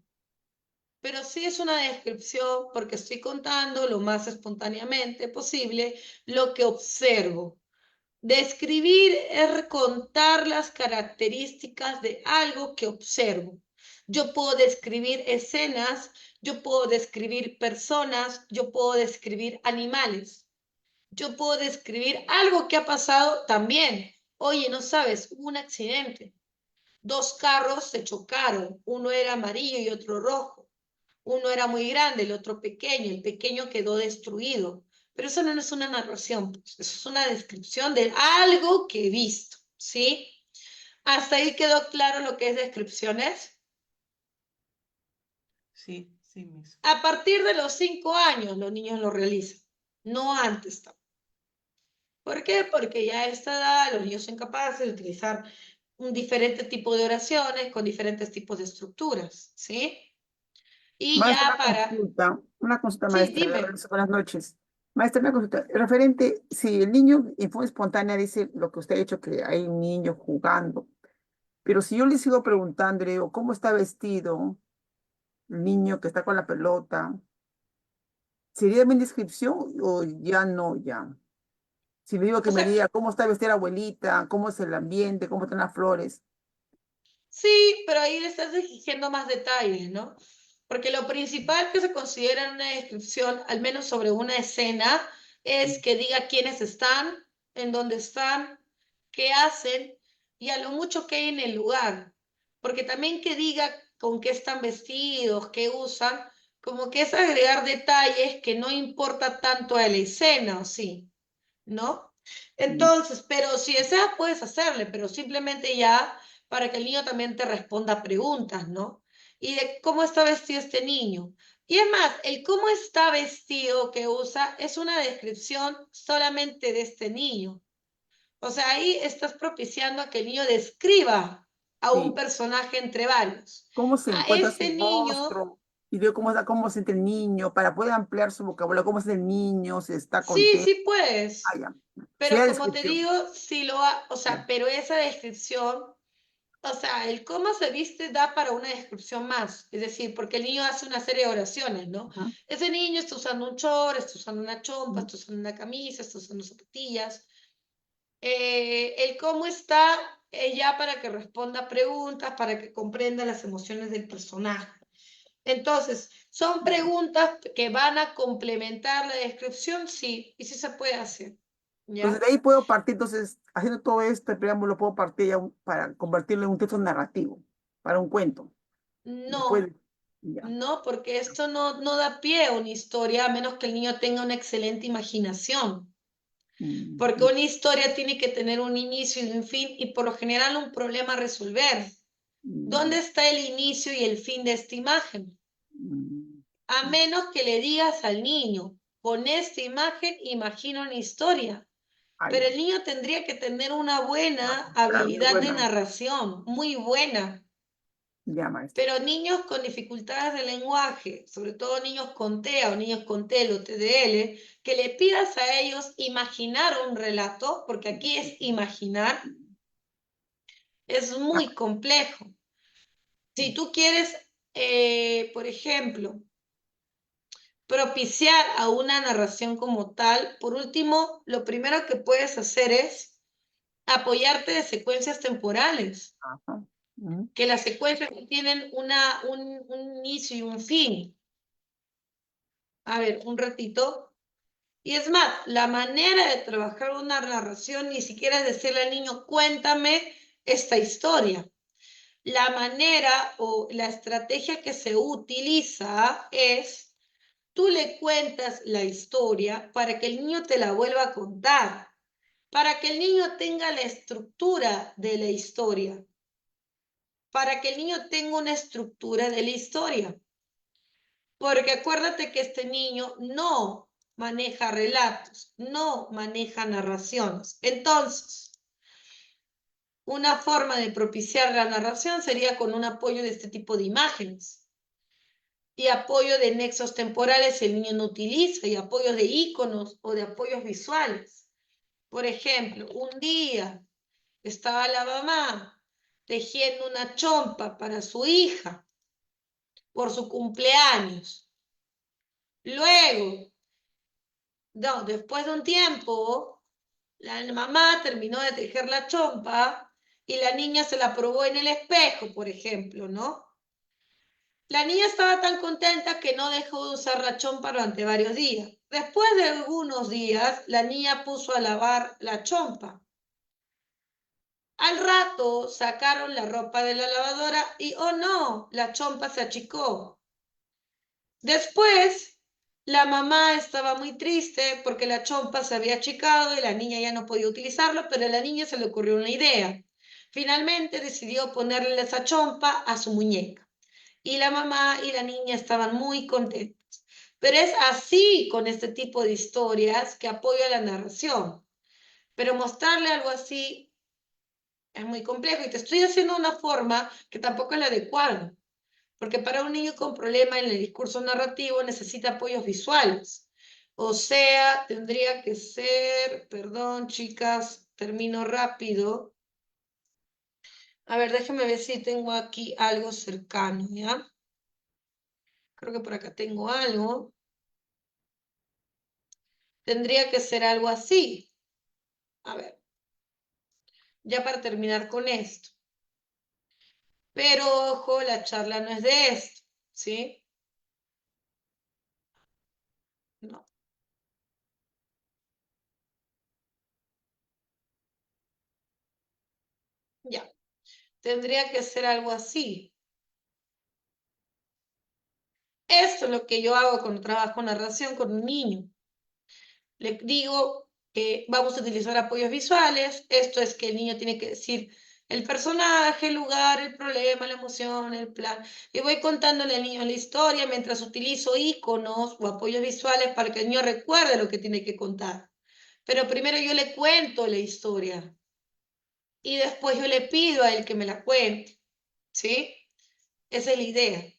pero sí es una descripción porque estoy contando lo más espontáneamente posible lo que observo. Describir es contar las características de algo que observo. Yo puedo describir escenas, yo puedo describir personas, yo puedo describir animales, yo puedo describir algo que ha pasado también. Oye, no sabes, hubo un accidente. Dos carros se chocaron, uno era amarillo y otro rojo. Uno era muy grande, el otro pequeño, el pequeño quedó destruido. Pero eso no es una narración, pues, eso es una descripción de algo que he visto, ¿sí? ¿Hasta ahí quedó claro lo que es descripciones? Sí, sí, Miss. A partir de los 5 años los niños lo realizan, no antes tampoco. ¿Por qué? Porque ya a esta edad los niños son capaces de utilizar un diferente tipo de oraciones con diferentes tipos de estructuras, ¿sí? Y Maestra, ya para, una consulta, sí, maestra. dime. Buenas noches. Maestra, una consulta. Referente, si el niño en forma espontánea dice lo que usted ha dicho, que hay un niño jugando, pero si yo le sigo preguntando, le digo, ¿cómo está vestido el niño que está con la pelota? ¿Sería mi descripción o ya no, ya? Si le digo que O me sea, diga cómo está vestida la abuelita, cómo es el ambiente, cómo están las flores. sí, pero ahí le estás exigiendo más detalles, ¿no? Porque lo principal que se considera en una descripción, al menos sobre una escena, es que diga quiénes están, en dónde están, qué hacen y a lo mucho que hay en el lugar. Porque también que diga con qué están vestidos, qué usan, como que es agregar detalles que no importa tanto a la escena, ¿o sí? ¿No? Entonces, pero si deseas, puedes hacerle, pero simplemente ya para que el niño también te responda preguntas, ¿no? Y de cómo está vestido este niño. Y es más, el cómo está vestido que usa es una descripción solamente de este niño. O sea, ahí estás propiciando a que el niño describa a un Sí. personaje entre varios. ¿Cómo se A encuentra este su niño, rostro? Y veo cómo se siente el niño, para poder ampliar su vocabulario, cómo es el niño, si está sí, contento. sí puedes. Ah, ya. Pero Sería como te descripción. digo, si o sea, Ya. pero esa descripción, o sea, el cómo se viste da para una descripción más, es decir, porque el niño hace una serie de oraciones, ¿no? Ajá. Ese niño está usando un short, está usando una chompa, Ujú. está usando una camisa, está usando zapatillas. El cómo está ya para que responda preguntas, para que comprenda las emociones del personaje. Entonces, ¿son preguntas que van a complementar la descripción? Sí, y sí se puede hacer, Entonces, ¿ya? de ahí puedo partir, entonces, haciendo todo este preámbulo, puedo partir ya para convertirlo en un texto narrativo, para un cuento. Después, No, ya. no, porque esto no da pie a una historia a menos que el niño tenga una excelente imaginación. Porque Ya. una historia tiene que tener un inicio y un fin y por lo general un problema a resolver. ¿Dónde está el inicio y el fin de esta imagen? A menos que le digas al niño, con esta imagen imagina una historia. Ah, Pero ya. el niño tendría que tener una buena Claro, muy habilidad de buena. narración, muy buena. Ya, maestra. Pero niños con dificultades de lenguaje, sobre todo niños con TEA o niños con TEL o TDL, que le pidas a ellos imaginar un relato, porque aquí es imaginar, es Ah, muy complejo. Si tú quieres, por ejemplo, propiciar a una narración como tal, por último, lo primero que puedes hacer es apoyarte de secuencias temporales, ajá. Ujú. que las secuencias tienen un inicio y un fin. A ver, un ratito. Y es más, la manera de trabajar una narración ni siquiera es decirle al niño, cuéntame esta historia. La manera o la estrategia que se utiliza es, tú le cuentas la historia para que el niño te la vuelva a contar, para que el niño tenga la estructura de la historia, para que el niño tenga una estructura de la historia. Porque acuérdate que este niño no maneja relatos, no maneja narraciones. Entonces, una forma de propiciar la narración sería con un apoyo de este tipo de imágenes y apoyo de nexos temporales si el niño no utiliza y apoyo de iconos o de apoyos visuales. Por ejemplo, un día estaba la mamá tejiendo una chompa para su hija por su cumpleaños. Luego, no, después de un tiempo, la mamá terminó de tejer la chompa y la niña se la probó en el espejo, por ejemplo, ¿no? La niña estaba tan contenta que no dejó de usar la chompa durante varios días. Después de algunos días, la niña puso a lavar la chompa. Al rato sacaron la ropa de la lavadora y, oh no, la chompa se achicó. Después, la mamá estaba muy triste porque la chompa se había achicado y la niña ya no podía utilizarlo, pero a la niña se le ocurrió una idea. Finalmente decidió ponerle esa chompa a su muñeca. Y la mamá y la niña estaban muy contentos. Pero es así con este tipo de historias que apoya la narración. Pero mostrarle algo así es muy complejo y te estoy haciendo una forma que tampoco es la adecuada. Porque para un niño con problema en el discurso narrativo necesita apoyos visuales. O sea, tendría que ser, perdón, chicas, termino rápido. A ver, déjenme ver si tengo aquí algo cercano, ¿ya? Creo que por acá tengo algo. Tendría que ser algo así. A ver, ya para terminar con esto. Pero ojo, la charla no es de esto, ¿sí? No. Ya. Tendría que ser algo así. Esto es lo que yo hago cuando trabajo narración con un niño. Le digo que vamos a utilizar apoyos visuales. Esto es que el niño tiene que decir el personaje, el lugar, el problema, la emoción, el plan. Y voy contándole al niño la historia mientras utilizo iconos o apoyos visuales para que el niño recuerde lo que tiene que contar. Pero primero yo le cuento la historia y después yo le pido a él que me la cuente, ¿sí? Esa es la idea.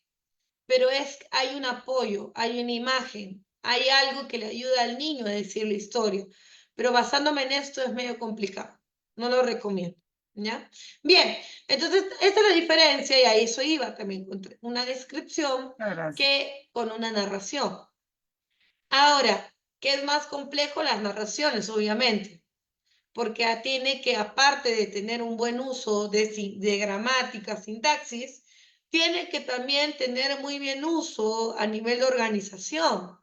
Pero hay un apoyo, hay una imagen, hay algo que le ayuda al niño a decir la historia. Pero basándome en esto es medio complicado. No lo recomiendo, ¿ya? Bien, entonces esta es la diferencia y a eso iba. También encontré una descripción Gracias. que con una narración. Ahora, ¿qué es más complejo? Las narraciones, obviamente. Porque tiene que, aparte de tener un buen uso de gramática, sintaxis, tiene que también tener muy bien uso a nivel de organización,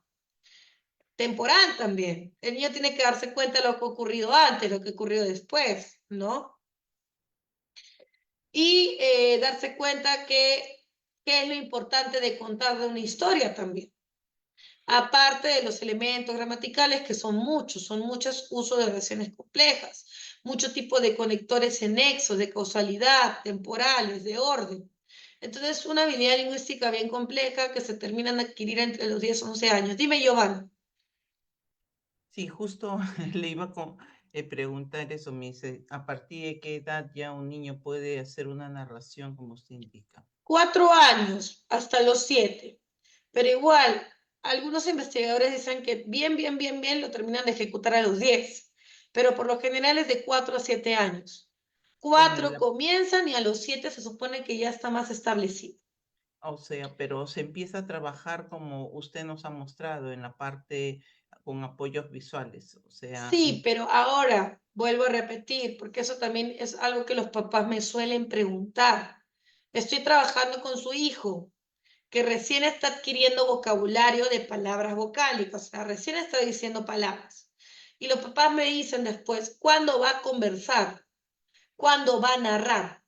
temporal también. El niño tiene que darse cuenta de lo que ha ocurrido antes, lo que ocurrió después, ¿no? Y darse cuenta que qué es lo importante de contar de una historia también. Aparte de los elementos gramaticales, que son muchos usos de oraciones complejas, mucho tipo de conectores en nexos, de causalidad, temporales, de orden. Entonces, una habilidad lingüística bien compleja que se terminan de adquirir entre los 10 y 11 años. Dime, Giovanna. Sí, justo le iba a preguntar eso, me dice, ¿a partir de qué edad ya un niño puede hacer una narración como usted indica? 4 años hasta los 7. Pero igual, algunos investigadores dicen que bien lo terminan de ejecutar a los 10. Pero por lo general es de 4 a 7 años. Como 4 comienzan y a los 7 se supone que ya está más establecido. o sea, pero se empieza a trabajar como usted nos ha mostrado en la parte con apoyos visuales, o sea, Sí, pero ahora vuelvo a repetir, porque eso también es algo que los papás me suelen preguntar. Estoy trabajando con su hijo, que recién está adquiriendo vocabulario de palabras vocálicas, o sea, recién está diciendo palabras. Y los papás me dicen después, ¿cuándo va a conversar? ¿Cuándo va a narrar?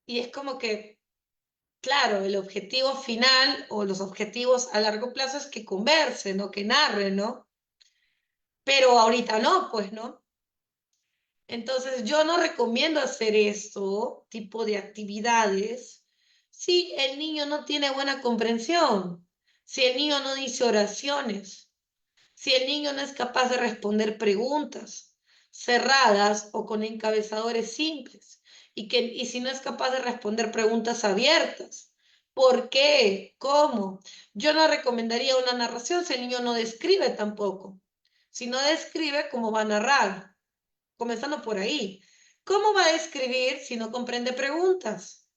Y es como que, claro, el objetivo final o los objetivos a largo plazo es que converse, no que narre, ¿no? Pero ahorita no, pues, ¿no? Entonces, yo no recomiendo hacer esto, tipo de actividades, si el niño no tiene buena comprensión, si el niño no dice oraciones, si el niño no es capaz de responder preguntas cerradas o con encabezadores simples, y si no es capaz de responder preguntas abiertas. ¿Por qué? ¿Cómo? Yo no recomendaría una narración si el niño no describe tampoco. Si no describe, ¿cómo va a narrar? Comenzando por ahí. ¿Cómo va a escribir si no comprende preguntas?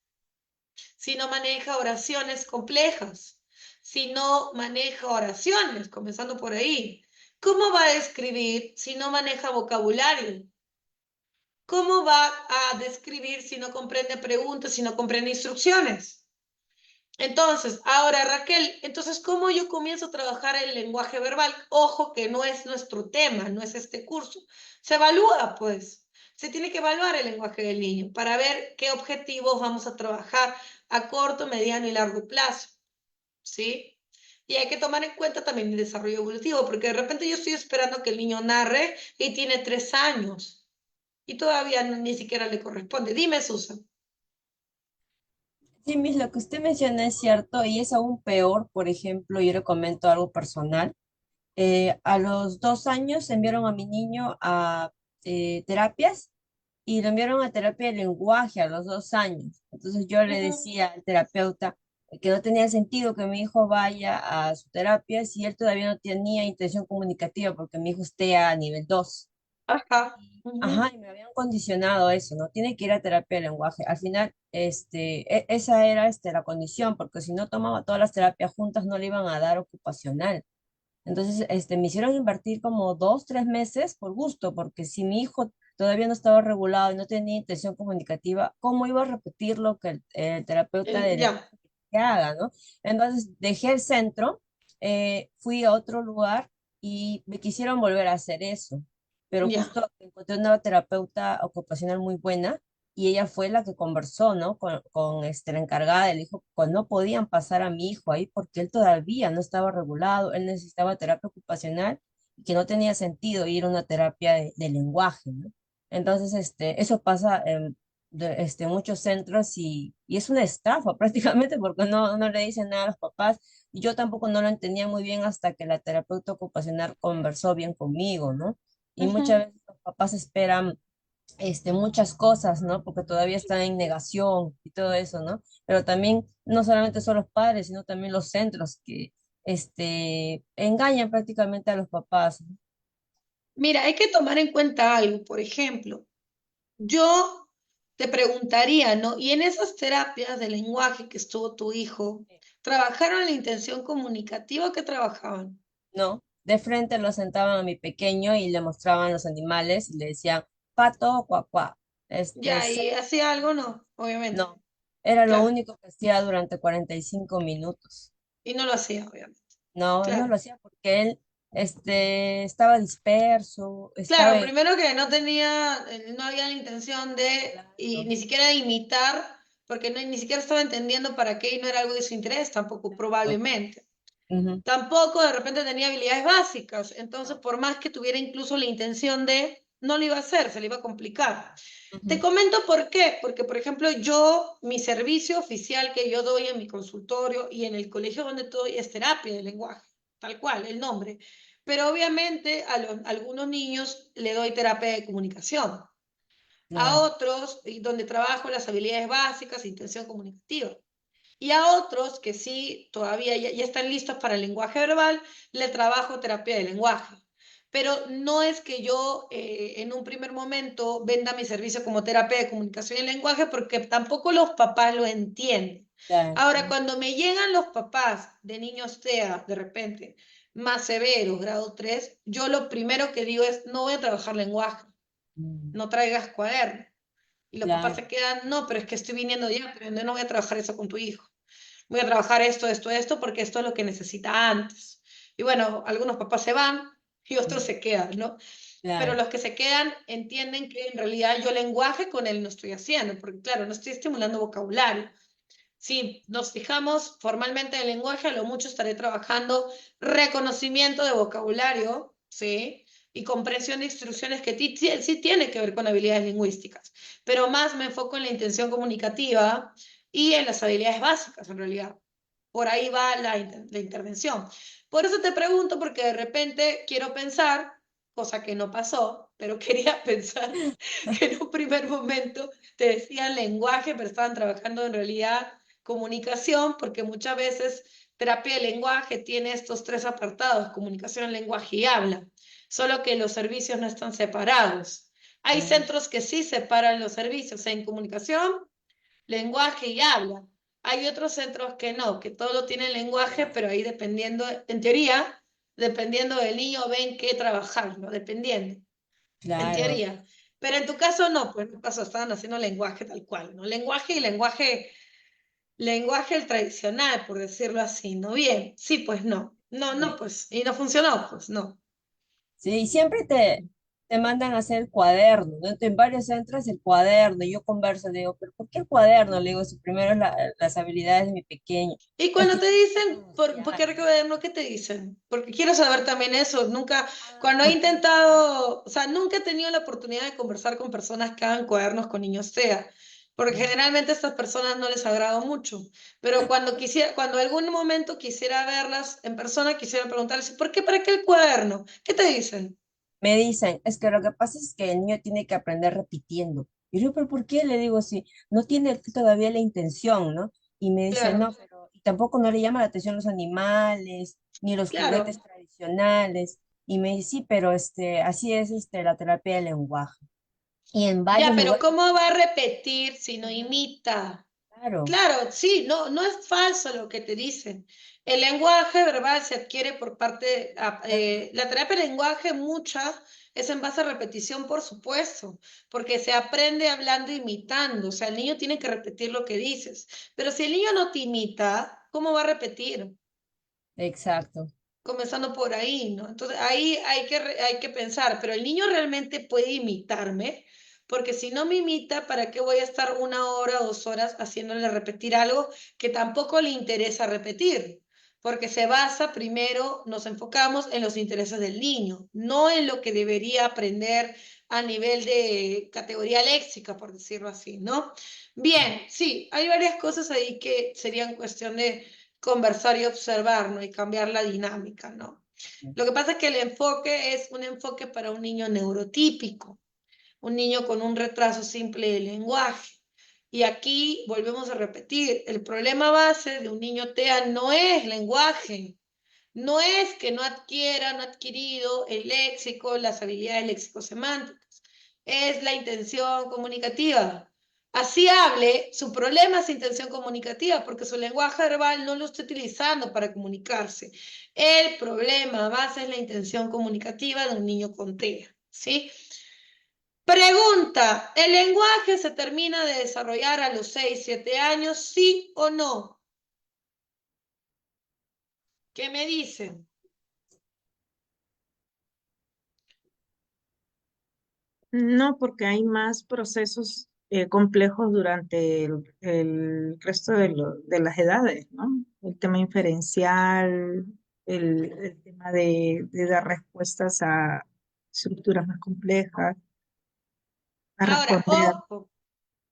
Si no maneja oraciones complejas, si no maneja oraciones, comenzando por ahí. ¿Cómo va a escribir si no maneja vocabulario? ¿Cómo va a describir si no comprende preguntas, si no comprende instrucciones? Entonces, ahora Raquel, entonces, ¿cómo yo comienzo a trabajar el lenguaje verbal? Ojo que no es nuestro tema, no es este curso. Se evalúa, pues. Se tiene que evaluar el lenguaje del niño para ver qué objetivos vamos a trabajar a corto, mediano y largo plazo, ¿sí? Y hay que tomar en cuenta también el desarrollo evolutivo, porque de repente yo estoy esperando que el niño narre y tiene 3 años y todavía ni siquiera le corresponde. Dime, Susan. Sí, Miss, lo que usted menciona es cierto y es aún peor. Por ejemplo, yo le comento algo personal. A los 2 años enviaron a mi niño a terapias y lo enviaron a terapia de lenguaje a los 2 años. Entonces yo le Ujú. decía al terapeuta que no tenía sentido que mi hijo vaya a su terapia si él todavía no tenía intención comunicativa, porque mi hijo esté a nivel 2. Ajá. Ajá, Ujú. y me habían condicionado eso, ¿no? Tiene que ir a terapia de lenguaje. Al final, esa era la condición, porque si no tomaba todas las terapias juntas, no le iban a dar ocupacional. Entonces, me hicieron invertir como 2, 3 meses por gusto, porque si mi hijo todavía no estaba regulado y no tenía intención comunicativa, ¿cómo iba a repetir lo que el terapeuta de lenguaje Ya, que haga, ¿no? Entonces, dejé el centro, fui a otro lugar y me quisieron volver a hacer eso, pero ya. justo encontré una terapeuta ocupacional muy buena y ella fue la que conversó, ¿no? Con la encargada del hijo, pues no podían pasar a mi hijo ahí porque él todavía no estaba regulado, él necesitaba terapia ocupacional y que no tenía sentido ir a una terapia de lenguaje, ¿no? Entonces, eso pasa en muchos centros y es una estafa prácticamente porque no le dicen nada a los papás y yo tampoco no lo entendía muy bien hasta que la terapeuta ocupacional conversó bien conmigo, ¿no? Y muchas Ujú. veces los papás esperan muchas cosas, ¿no? Porque todavía están en negación y todo eso, ¿no? Pero también no solamente son los padres, sino también los centros que engañan prácticamente a los papás, ¿no? Mira, hay que tomar en cuenta algo. Por ejemplo, yo te preguntaría, ¿no? Y en esas terapias de lenguaje que estuvo tu hijo, ¿trabajaron la intención comunicativa o qué trabajaban? ¿No? De frente lo sentaban a mi pequeño y le mostraban los animales y le decían, pato, cuacuá. Ya, y hacía algo, no, obviamente, No, era lo claro. único que hacía durante 45 minutos. Y no lo hacía, obviamente, No, él no claro. lo hacía porque él, estaba disperso, Claro, estaba primero que no tenía, no había la intención de, y claro. ni siquiera de imitar, porque no, ni siquiera estaba entendiendo para qué y no era algo de su interés tampoco, probablemente. Ujú. Tampoco de repente tenía habilidades básicas, entonces por más que tuviera incluso la intención de, no lo iba a hacer, se le iba a complicar. Te Ujú. comento por qué, porque por ejemplo yo, mi servicio oficial que yo doy en mi consultorio y en el colegio donde estoy es terapia de lenguaje, tal cual, el nombre. Pero obviamente a algunos niños le doy terapia de comunicación, a Claro, otros y donde trabajo las habilidades básicas e intención comunicativa. Y a otros que sí, todavía ya están listos para el lenguaje verbal, le trabajo terapia de lenguaje. Pero no es que yo en un primer momento venda mi servicio como terapia de comunicación y lenguaje porque tampoco los papás lo entienden. claro. Ahora, cuando me llegan los papás de niños TEA, de repente, más severos, grado 3, yo lo primero que digo es, no voy a trabajar lenguaje, Mm, no traigas cuaderno. Y los papás claro, se quedan, no, pero es que estoy viniendo ya, pero no voy a trabajar eso con tu hijo. Voy a trabajar esto, porque esto es lo que necesita antes. Y bueno, algunos papás se van y otros mm, se quedan, ¿no? Pero claro, los que se quedan entienden que en realidad yo lenguaje con él no estoy haciendo, porque claro, no estoy estimulando vocabulario. Si nos fijamos formalmente en el lenguaje, a lo mucho estaré trabajando reconocimiento de vocabulario, ¿sí? Y comprensión de instrucciones que sí tiene que ver con habilidades lingüísticas, pero más me enfoco en la intención comunicativa y en las habilidades básicas, en realidad. Por ahí va la intervención. Por eso te pregunto, porque de repente quiero pensar, cosa que no pasó, pero quería pensar que en un primer momento te decían lenguaje, pero estaban trabajando en realidad comunicación, porque muchas veces terapia de lenguaje tiene estos tres apartados, comunicación, lenguaje y habla, solo que los servicios no están separados. Hay mm, centros que sí separan los servicios en comunicación, lenguaje y habla. Hay otros centros que no, que todo tiene lenguaje, pero ahí dependiendo, en teoría, dependiendo del niño, ven qué trabajar, ¿no? Dependiendo, en claro. teoría. Pero en tu caso no, pues no pasó, estaban haciendo lenguaje tal cual, ¿no? Lenguaje y lenguaje el tradicional, por decirlo así, ¿no? Bien, sí, pues no. No, no, Sí, pues, y no funcionó, pues no. sí, y siempre te mandan a hacer el cuaderno, ¿no? En varios centros el cuaderno, y yo converso, le digo, ¿pero por qué el cuaderno? Le digo, si primero es las habilidades de mi pequeño. Y Es cuando que te dicen, ¿por qué social. recuerdo qué te dicen? Porque quiero saber también eso. Nunca, Ah, cuando he porque intentado, o sea, nunca he tenido la oportunidad de conversar con personas que hagan cuadernos con niños TEA, porque mm, generalmente a estas personas no les agrado mucho. Pero cuando quisiera, cuando algún momento quisiera verlas en persona, quisiera preguntarles, ¿por qué, para qué el cuaderno? ¿Qué te dicen? me dicen, es que lo que pasa es que el niño tiene que aprender repitiendo. Y yo, pero ¿por qué? Le digo, si no tiene todavía la intención, ¿no? Y me dice, no, Claro, pero y tampoco no le llama la atención los animales, ni los claro. juguetes tradicionales. Y me dice, sí, pero así es la terapia del lenguaje. Y en Ya, varios pero lugares, ¿cómo va a repetir si no ujú, imita? claro, Claro, sí, no, no es falso lo que te dicen. El lenguaje verbal se adquiere por parte, ajá, la terapia de lenguaje mucha es en base a repetición, por supuesto, porque se aprende hablando e imitando, o sea, el niño tiene que repetir lo que dices, pero si el niño no te imita, ¿cómo va a repetir? exacto. Comenzando por ahí, ¿no? Entonces ahí hay que pensar, pero el niño realmente puede imitarme, porque si no me imita, ¿para qué voy a estar 1 hora o 2 horas haciéndole repetir algo que tampoco le interesa repetir? Porque se basa primero, nos enfocamos en los intereses del niño, no en lo que debería aprender a nivel de categoría léxica, por decirlo así, ¿no? Bien, sí, hay varias cosas ahí que serían cuestión de conversar y observar, ¿no? Y cambiar la dinámica, ¿no? Lo que pasa es que el enfoque es un enfoque para un niño neurotípico, un niño con un retraso simple de lenguaje. Y aquí volvemos a repetir, el problema base de un niño TEA no es lenguaje, no es que no adquiera, no ha adquirido el léxico, las habilidades léxico-semánticas, es la intención comunicativa. Así hable, su problema es intención comunicativa, porque su lenguaje verbal no lo está utilizando para comunicarse. El problema base es la intención comunicativa de un niño con TEA, ¿sí? Pregunta, ¿el lenguaje se termina de desarrollar a los 6, 7 años, sí o no? ¿Qué me dicen? No, porque hay más procesos complejos durante el resto de las edades, ¿no? El tema inferencial, el tema de dar respuestas a estructuras más complejas, a Ahora, responder. ojo,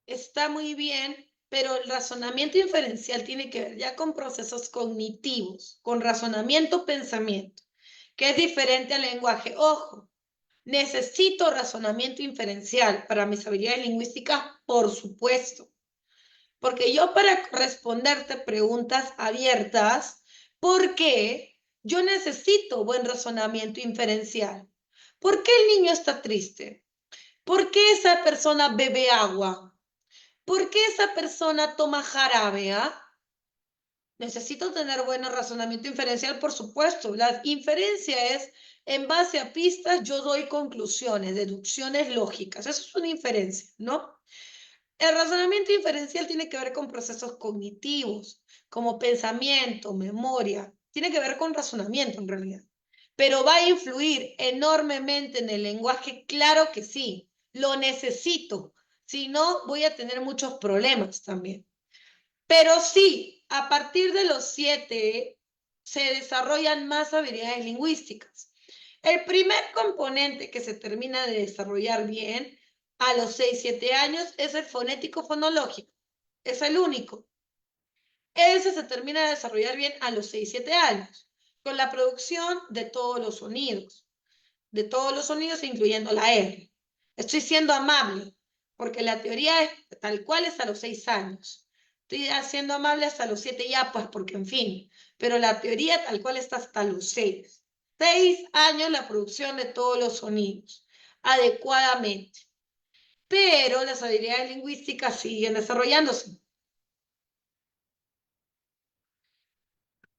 está muy bien, pero el razonamiento inferencial tiene que ver ya con procesos cognitivos, con razonamiento, pensamiento, que es diferente al lenguaje. Ojo, necesito razonamiento inferencial para mis habilidades lingüísticas, por supuesto, porque yo para responderte preguntas abiertas, ¿por qué? Yo necesito buen razonamiento inferencial. ¿Por qué el niño está triste? ¿Por qué esa persona bebe agua? ¿Por qué esa persona toma jarabe? Necesito tener buen razonamiento inferencial, por supuesto. La inferencia es, en base a pistas, yo doy conclusiones, deducciones lógicas. Eso es una inferencia, ¿no? El razonamiento inferencial tiene que ver con procesos cognitivos, como pensamiento, memoria. Tiene que ver con razonamiento, en realidad. Pero va a influir enormemente en el lenguaje, claro que sí. Lo necesito. Si no, voy a tener muchos problemas también. Pero sí, a partir de los 7 se desarrollan más habilidades lingüísticas. El primer componente que se termina de desarrollar bien a los 6, 7 años es el fonético fonológico. Es el único. Ese se termina de desarrollar bien a los 6, 7 años, con la producción de todos los sonidos incluyendo la R. Estoy siendo amable, porque la teoría es tal cual es a los 6 años. Estoy haciendo amable hasta los 7 ya, pues porque en fin, pero la teoría tal cual está hasta los 6. 6 años la producción de todos los sonidos, adecuadamente. Pero las habilidades lingüísticas siguen desarrollándose.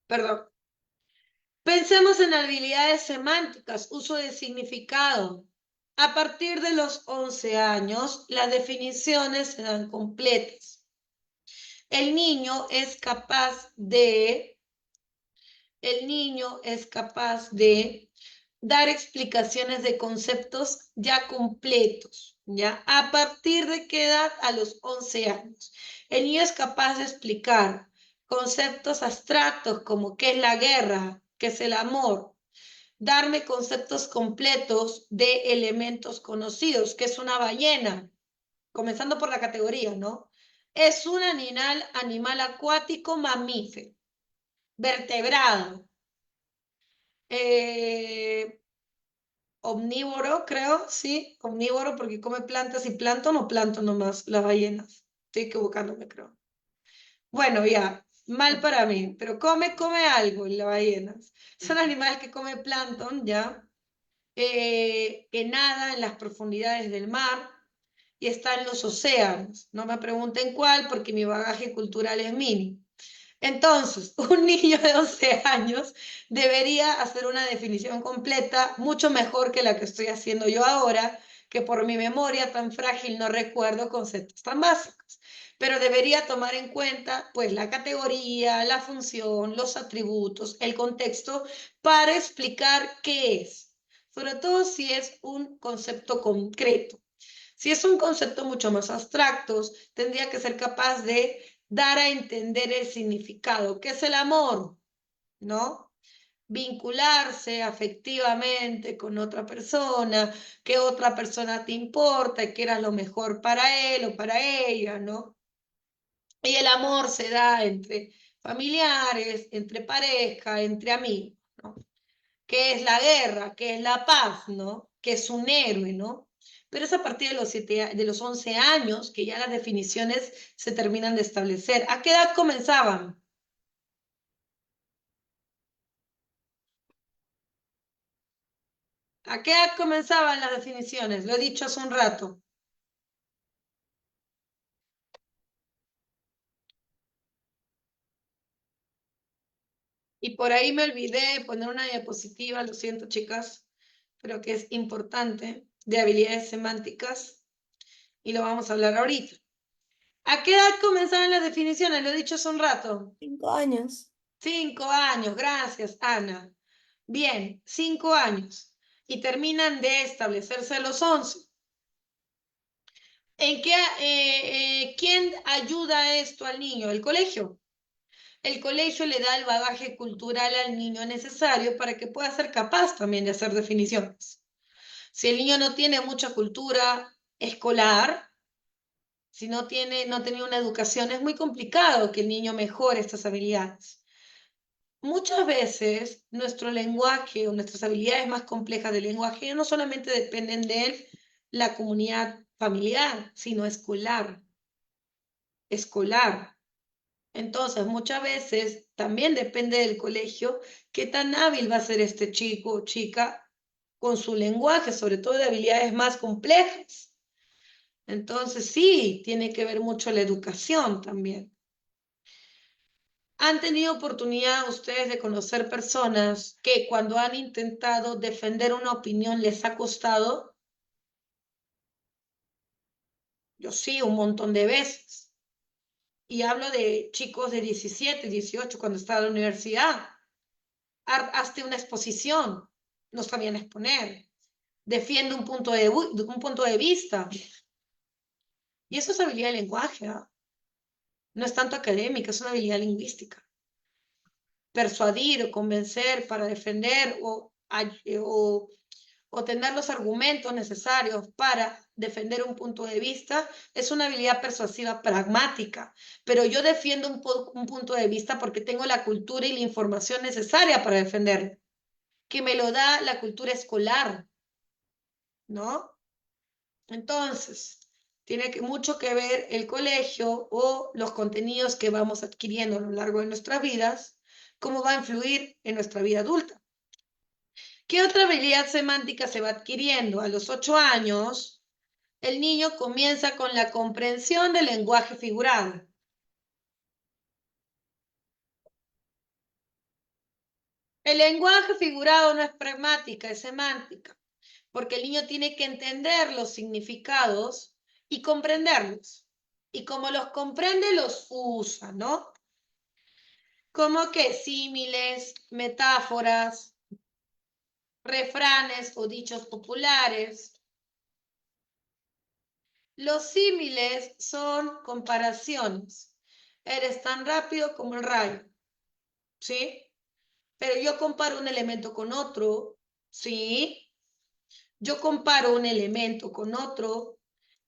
Perdón. Pensemos en habilidades semánticas, uso de significado. A partir de los 11 años, las definiciones se dan completas. El niño es capaz de, el niño es capaz de dar explicaciones de conceptos ya completos, ¿ya? ¿A partir de qué edad? A los 11 años. El niño es capaz de explicar conceptos abstractos como qué es la guerra, qué es el amor, darme conceptos completos de elementos conocidos, que es una ballena, comenzando por la categoría, ¿no? Es un animal acuático mamífero, vertebrado. omnívoro, creo, sí, omnívoro porque come plantas y plancton o plancton nomás, las ballenas. Estoy equivocándome, creo. Bueno, ya, mal para mí, pero come algo las ballenas. Son animales que comen plancton, ya, que nada en las profundidades del mar y está en los océanos. No me pregunten cuál porque mi bagaje cultural es mínimo. Entonces, un niño de 11 años debería hacer una definición completa, mucho mejor que la que estoy haciendo yo ahora, que por mi memoria tan frágil no recuerdo conceptos tan básicos. Pero debería tomar en cuenta, pues, la categoría, la función, los atributos, el contexto, para explicar qué es. Sobre todo si es un concepto concreto. Si es un concepto mucho más abstracto, tendría que ser capaz de dar a entender el significado, que es el amor, ¿no? Vincularse afectivamente con otra persona, que otra persona te importa, que eras lo mejor para él o para ella, ¿no? Y el amor se da entre familiares, entre pareja, entre amigos, ¿no? Que es la guerra, que es la paz, ¿no? Que es un héroe, ¿no? Pero es a partir de de los 11 años que ya las definiciones se terminan de establecer. ¿A qué edad comenzaban? ¿A qué edad comenzaban las definiciones? Lo he dicho hace un rato. Y por ahí me olvidé de poner una diapositiva, lo siento, chicas, pero que es importante, de habilidades semánticas, y lo vamos a hablar ahorita. ¿A qué edad comenzaban las definiciones? Lo he dicho hace un rato. 5 años. 5 años, gracias, Ana. Bien, 5 años. Y terminan de establecerse los 11. ¿Quién ayuda esto al niño? El colegio. El colegio le da el bagaje cultural al niño necesario para que pueda ser capaz también de hacer definiciones. Si el niño no tiene mucha cultura escolar, si no tiene una educación, es muy complicado que el niño mejore estas habilidades. Muchas veces nuestro lenguaje o nuestras habilidades más complejas del lenguaje no solamente dependen de la comunidad familiar, sino escolar. Escolar. Entonces, muchas veces también depende del colegio qué tan hábil va a ser este chico o chica con su lenguaje, sobre todo de habilidades más complejas. Entonces, sí, tiene que ver mucho la educación también. ¿Han tenido oportunidad ustedes de conocer personas que cuando han intentado defender una opinión les ha costado? Yo sí, un montón de veces. Y hablo de chicos de 17, 18, cuando estaba en la universidad. Hazte una exposición, no sabían exponer. Defiende un punto de vista. Y eso es habilidad de lenguaje, ¿eh? No es tanto académica, es una habilidad lingüística. Persuadir o convencer para defender o tener los argumentos necesarios para defender un punto de vista es una habilidad persuasiva pragmática, pero yo defiendo un punto de vista porque tengo la cultura y la información necesaria para defenderlo, que me lo da la cultura escolar, ¿no? Entonces, tiene mucho que ver el colegio o los contenidos que vamos adquiriendo a lo largo de nuestras vidas, cómo va a influir en nuestra vida adulta. ¿Qué otra habilidad semántica se va adquiriendo? A los 8 años, el niño comienza con la comprensión del lenguaje figurado. El lenguaje figurado no es pragmática, es semántica, porque el niño tiene que entender los significados y comprenderlos. Y como los comprende, los usa, ¿no? Como que símiles, metáforas, refranes o dichos populares. Los símiles son comparaciones. Eres tan rápido como el rayo, ¿sí? Pero yo comparo un elemento con otro, ¿sí? Yo comparo un elemento con otro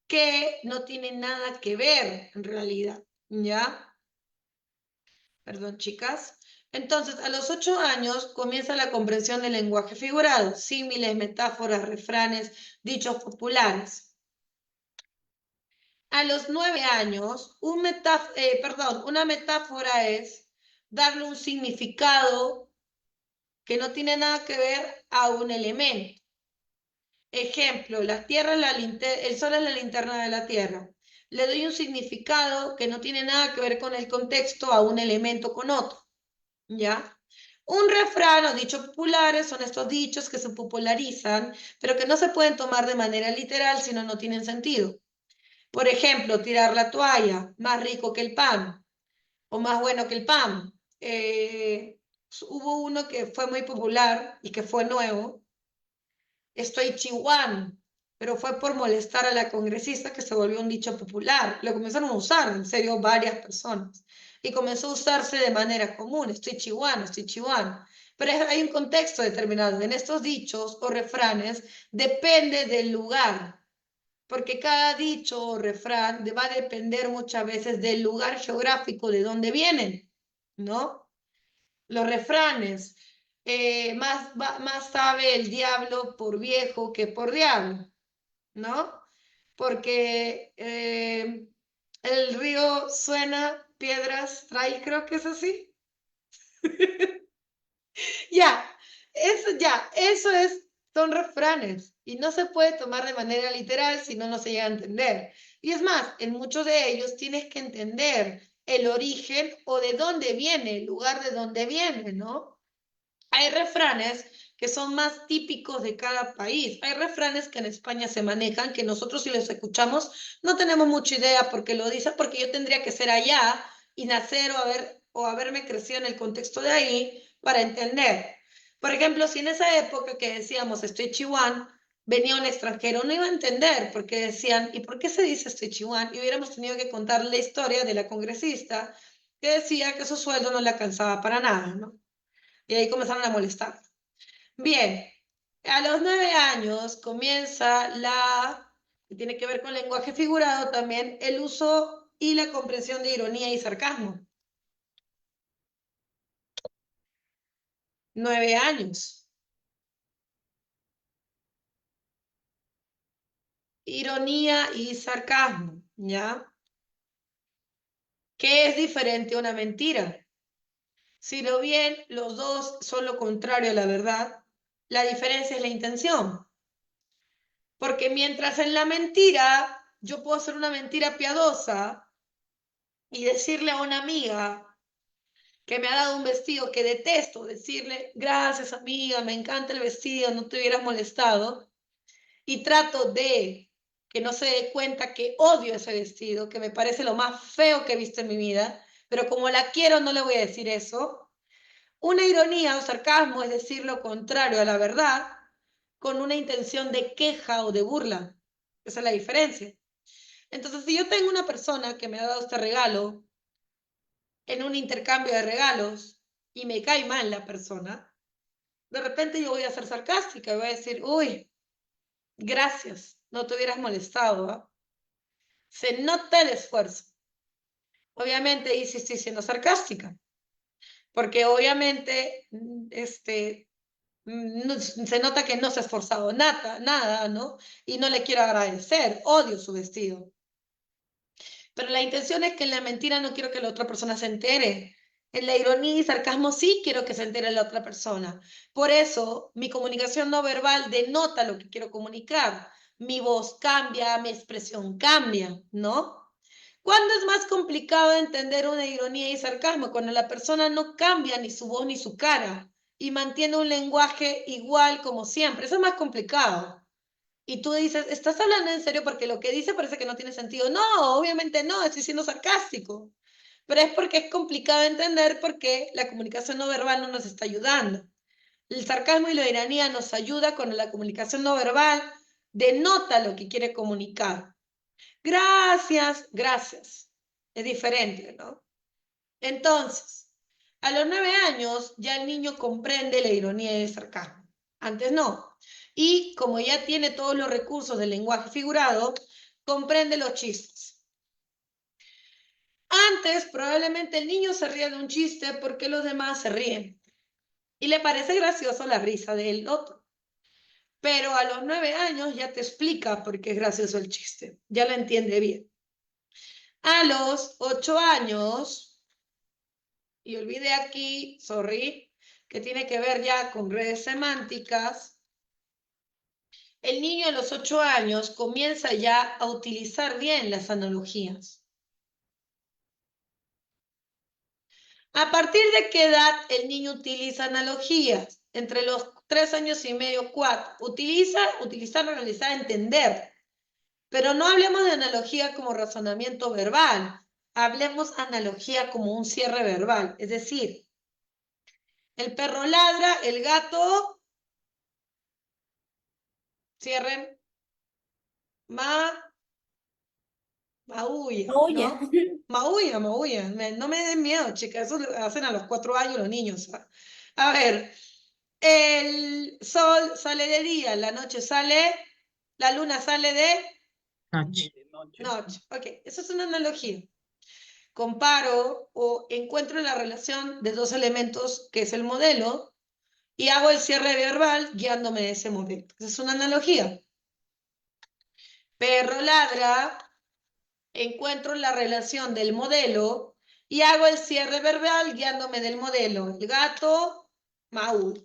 que no tiene nada que ver en realidad, ¿ya? Perdón, chicas. Entonces, a los 8 años comienza la comprensión del lenguaje figurado, símiles, metáforas, refranes, dichos populares. A los 9 años, una metáfora es darle un significado que no tiene nada que ver a un elemento. Ejemplo, la tierra es el sol es la linterna de la tierra. Le doy un significado que no tiene nada que ver con el contexto a un elemento con otro. ¿Ya? Un refrán o dichos populares son estos dichos que se popularizan, pero que no se pueden tomar de manera literal, sino no tienen sentido. Por ejemplo, tirar la toalla, más rico que el pan, o más bueno que el pan. Hubo uno que fue muy popular y que fue nuevo, estoy chihuán, pero fue por molestar a la congresista que se volvió un dicho popular. Lo comenzaron a usar, en serio, varias personas. Y comenzó a usarse de manera común, estoy chihuán. Pero hay un contexto determinado. En estos dichos o refranes depende del lugar, porque cada dicho o refrán va a depender muchas veces del lugar geográfico de donde vienen, ¿no? Los refranes, más sabe el diablo por viejo que por diablo, ¿no? Porque el río suena, piedras trae, creo que es así. Son refranes y no se puede tomar de manera literal si no se llega a entender. Y es más, en muchos de ellos tienes que entender el origen o de dónde viene, el lugar de dónde viene, ¿no? Hay refranes que son más típicos de cada país. Hay refranes que en España se manejan, que nosotros si los escuchamos no tenemos mucha idea porque lo dicen, porque yo tendría que ser allá y nacer o haberme crecido en el contexto de ahí para entender. Por ejemplo, si en esa época que decíamos estoy chihuán, venía un extranjero, no iba a entender porque decían, ¿y por qué se dice estoy chihuán? Y hubiéramos tenido que contar la historia de la congresista que decía que su sueldo no le alcanzaba para nada, ¿no? Y ahí comenzaron a molestar. Bien, a los 9 años comienza que tiene que ver con lenguaje figurado también, el uso y la comprensión de ironía y sarcasmo. 9 años. Ironía y sarcasmo, ¿ya? ¿Qué es diferente a una mentira? Si lo bien los dos son lo contrario a la verdad, la diferencia es la intención. Porque mientras en la mentira yo puedo hacer una mentira piadosa y decirle a una amiga que me ha dado un vestido que detesto, decirle, gracias amiga, me encanta el vestido, no te hubieras molestado, y trato de que no se dé cuenta que odio ese vestido, que me parece lo más feo que he visto en mi vida, pero como la quiero no le voy a decir eso. Una ironía o sarcasmo es decir lo contrario a la verdad con una intención de queja o de burla. Esa es la diferencia. Entonces, si yo tengo una persona que me ha dado este regalo en un intercambio de regalos y me cae mal la persona, de repente yo voy a ser sarcástica y voy a decir, uy, gracias, no te hubieras molestado, ¿eh? Se nota el esfuerzo. Obviamente, y sí estoy siendo sarcástica, porque obviamente se nota que no se ha esforzado nada, ¿no? Y no le quiero agradecer, odio su vestido. Pero la intención es que en la mentira no quiero que la otra persona se entere. En la ironía y sarcasmo sí quiero que se entere la otra persona. Por eso mi comunicación no verbal denota lo que quiero comunicar. Mi voz cambia, mi expresión cambia, ¿no? ¿Cuándo es más complicado entender una ironía y sarcasmo? Cuando la persona no cambia ni su voz ni su cara y mantiene un lenguaje igual como siempre. Eso es más complicado. Y tú dices, ¿estás hablando en serio? Porque lo que dice parece que no tiene sentido. No, obviamente no, estoy siendo sarcástico. Pero es porque es complicado de entender porque la comunicación no verbal no nos está ayudando. El sarcasmo y la ironía nos ayuda cuando la comunicación no verbal denota lo que quiere comunicar. Gracias, gracias. Es diferente, ¿no? Entonces, a los 9 años ya el niño comprende la ironía y el sarcasmo. Antes no. Y como ya tiene todos los recursos del lenguaje figurado, comprende los chistes. Antes probablemente el niño se ría de un chiste porque los demás se ríen y le parece gracioso la risa del otro. Pero a los 9 años ya te explica por qué es gracioso el chiste, ya lo entiende bien. A los 8 años, y olvidé aquí, sorry, que tiene que ver ya con redes semánticas, el niño a los 8 años comienza ya a utilizar bien las analogías. ¿A partir de qué edad el niño utiliza analogías? Entre los 3 años y medio, 4. Utilizar, analizar, entender. Pero no hablemos de analogía como razonamiento verbal. Hablemos analogía como un cierre verbal. Es decir, el perro ladra, el gato, cierren, maulla, Oye, ¿no? Maulla. No me den miedo, chicas. Eso lo hacen a los 4 años los niños. A ver, el sol sale de día, la noche sale, la luna sale de Noche. De noche. noche. Ok, eso es una analogía. Comparo o encuentro la relación de dos elementos que es el modelo y hago el cierre verbal guiándome de ese modelo. Esa es una analogía. Perro ladra, encuentro la relación del modelo y hago el cierre verbal guiándome del modelo. El gato maulla.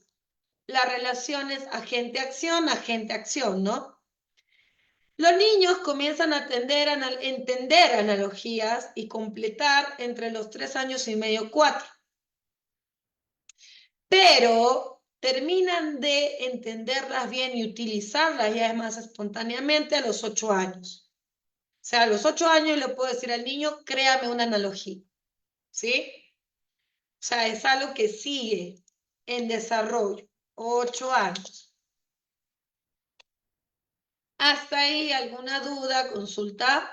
La relación es agente-acción, ¿no? Los niños comienzan a entender analogías y completar entre los 3 años y medio, 4. Pero terminan de entenderlas bien y utilizarlas ya más espontáneamente a los 8 años. O sea, a los 8 años le puedo decir al niño, créame una analogía, ¿sí? O sea, es algo que sigue en desarrollo, 8 años. ¿Hasta ahí alguna duda, consulta?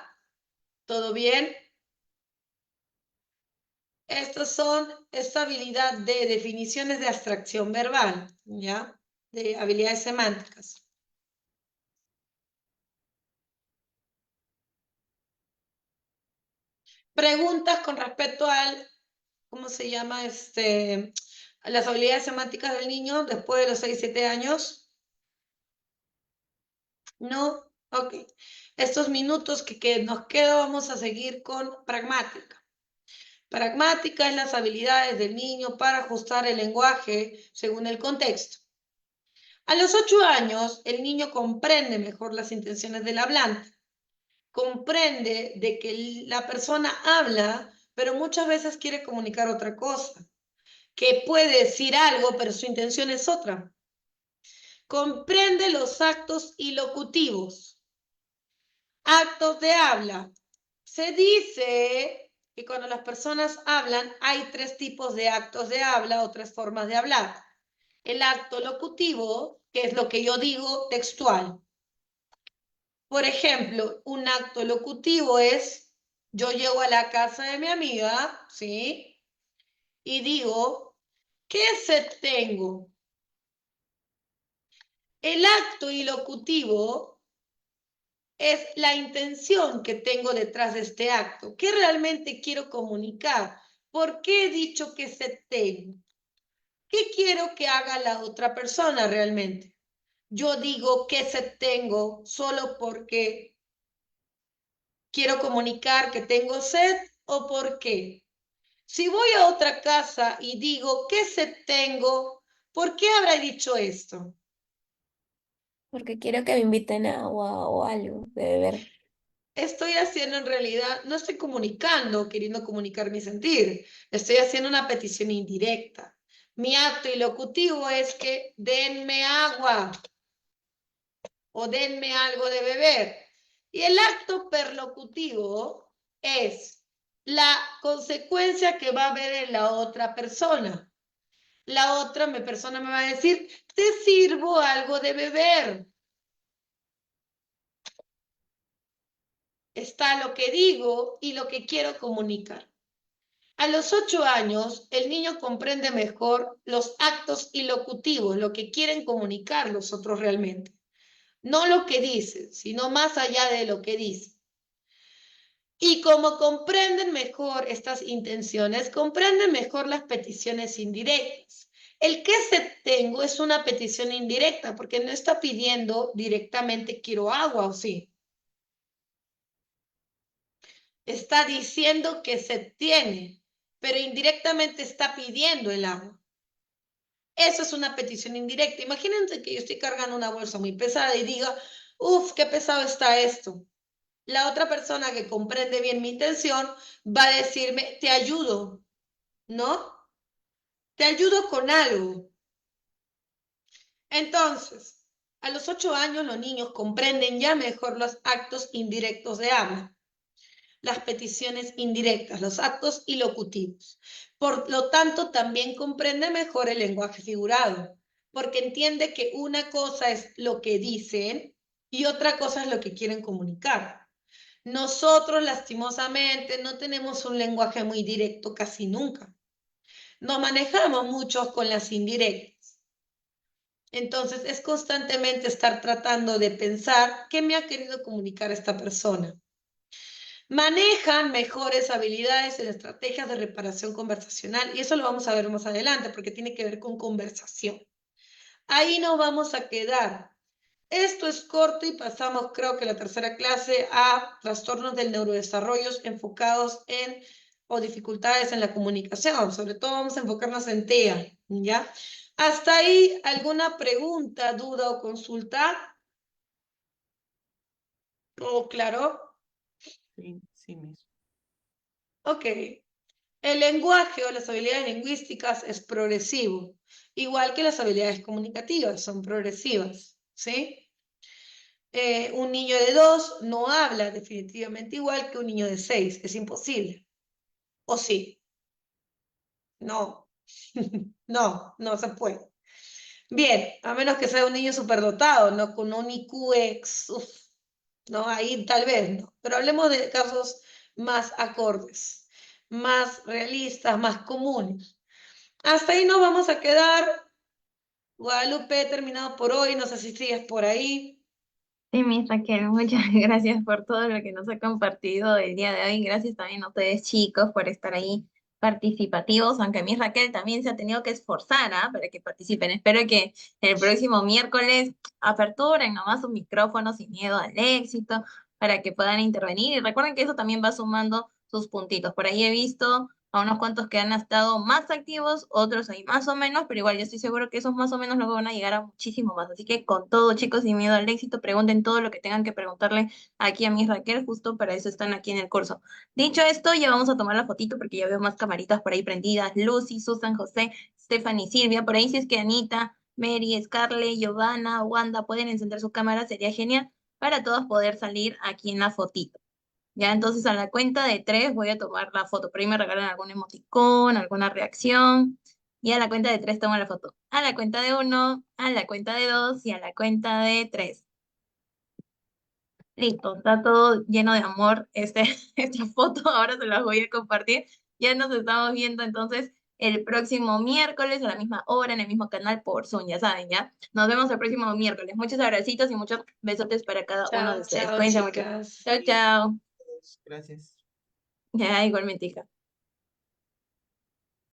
¿Todo bien? Estas son esta habilidad de definiciones de abstracción verbal, ¿ya? De habilidades semánticas. Preguntas con respecto al, ¿cómo se llama? A las habilidades semánticas del niño después de los 6, 7 años. ¿No? Ok. Estos minutos que nos quedan vamos a seguir con pragmática. Pragmática es las habilidades del niño para ajustar el lenguaje según el contexto. A los 8 años, el niño comprende mejor las intenciones del hablante. Comprende de que la persona habla, pero muchas veces quiere comunicar otra cosa. Que puede decir algo, pero su intención es otra. Comprende los actos ilocutivos. Actos de habla. Se dice que cuando las personas hablan hay 3 tipos de actos de habla o 3 formas de hablar. El acto locutivo, que es lo que yo digo textual. Por ejemplo, un acto locutivo es, yo llego a la casa de mi amiga, ¿sí? Y digo, ¿qué sed tengo? El acto ilocutivo es la intención que tengo detrás de este acto. ¿Qué realmente quiero comunicar? ¿Por qué he dicho que sed tengo? ¿Qué quiero que haga la otra persona realmente? Yo digo que sed tengo solo porque quiero comunicar que tengo sed o por qué. Si voy a otra casa y digo qué sed tengo, ¿por qué habrá dicho esto? Porque quiero que me inviten a agua o algo de beber. Estoy haciendo en realidad, no estoy comunicando, queriendo comunicar mi sentir. Estoy haciendo una petición indirecta. Mi acto ilocutivo es que denme agua o denme algo de beber. Y el acto perlocutivo es la consecuencia que va a haber en la otra persona. La otra persona me va a decir, te sirvo algo de beber. Está lo que digo y lo que quiero comunicar. A los 8 años, el niño comprende mejor los actos ilocutivos, lo que quieren comunicar los otros realmente. No lo que dicen, sino más allá de lo que dicen. Y como comprenden mejor estas intenciones, comprenden mejor las peticiones indirectas. El que se tengo es una petición indirecta porque no está pidiendo directamente quiero agua, ¿o sí? Está diciendo que se tiene, pero indirectamente está pidiendo el agua. Eso es una petición indirecta. Imagínense que yo estoy cargando una bolsa muy pesada y diga, uff, qué pesado está esto. La otra persona que comprende bien mi intención va a decirme, te ayudo, ¿no? Te ayudo con algo. Entonces, a los 8 años los niños comprenden ya mejor los actos indirectos de habla, las peticiones indirectas, los actos ilocutivos. Por lo tanto, también comprende mejor el lenguaje figurado, porque entiende que una cosa es lo que dicen y otra cosa es lo que quieren comunicar. Nosotros, lastimosamente, no tenemos un lenguaje muy directo casi nunca. Nos manejamos mucho con las indirectas. Entonces, es constantemente estar tratando de pensar qué me ha querido comunicar esta persona. Manejan mejores habilidades en estrategias de reparación conversacional y eso lo vamos a ver más adelante porque tiene que ver con conversación. Ahí nos vamos a quedar. Esto es corto y pasamos, creo que la tercera clase, a trastornos del neurodesarrollo enfocados en o dificultades en la comunicación. Sobre todo vamos a enfocarnos en TEA, ¿ya? Hasta ahí, ¿alguna pregunta, duda o consulta? ¿Todo claro? Sí, sí mismo. Ok. El lenguaje o las habilidades lingüísticas es progresivo, igual que las habilidades comunicativas son progresivas, ¿sí? Un niño de 2 no habla definitivamente igual que un niño de 6, es imposible. ¿O sí? No, no se puede. Bien, a menos que sea un niño superdotado, no con un IQ no, ahí tal vez no. Pero hablemos de casos más acordes, más realistas, más comunes. Hasta ahí nos vamos a quedar. Guadalupe, he terminado por hoy, no sé si sigues por ahí. Sí, Miss Raquel, muchas gracias por todo lo que nos ha compartido el día de hoy. Gracias también a ustedes, chicos, por estar ahí participativos, aunque Miss Raquel también se ha tenido que esforzar, para que participen. Espero que el próximo miércoles aperturen nomás sus micrófonos sin miedo al éxito para que puedan intervenir. Y recuerden que eso también va sumando sus puntitos. Por ahí he visto a unos cuantos que han estado más activos, otros ahí más o menos, pero igual yo estoy seguro que esos más o menos luego van a llegar a muchísimo más. Así que con todo, chicos, sin miedo al éxito, pregunten todo lo que tengan que preguntarle aquí a Miss Raquel, justo para eso están aquí en el curso. Dicho esto, ya vamos a tomar la fotito porque ya veo más camaritas por ahí prendidas. Lucy, Susan, José, Stephanie, Silvia, por ahí si es que Anita, Mary, Scarlett, Giovanna, Wanda pueden encender su cámara, sería genial para todos poder salir aquí en la fotito. Ya, entonces a la cuenta de 3 voy a tomar la foto. Por ahí me regalan algún emoticón, alguna reacción. Y a la cuenta de 3 tomo la foto. A la cuenta de 1, a la cuenta de 2 y a la cuenta de 3. Listo, está todo lleno de amor esta foto. Ahora se las voy a compartir. Ya nos estamos viendo entonces el próximo miércoles a la misma hora en el mismo canal por Zoom, ya saben, ¿ya? Nos vemos el próximo miércoles. Muchos abracitos y muchos besotes para cada uno de Chao, ustedes. chao, Cuídense mucho. chicas. Chao, chao. Gracias. Ya, igualmente, hija.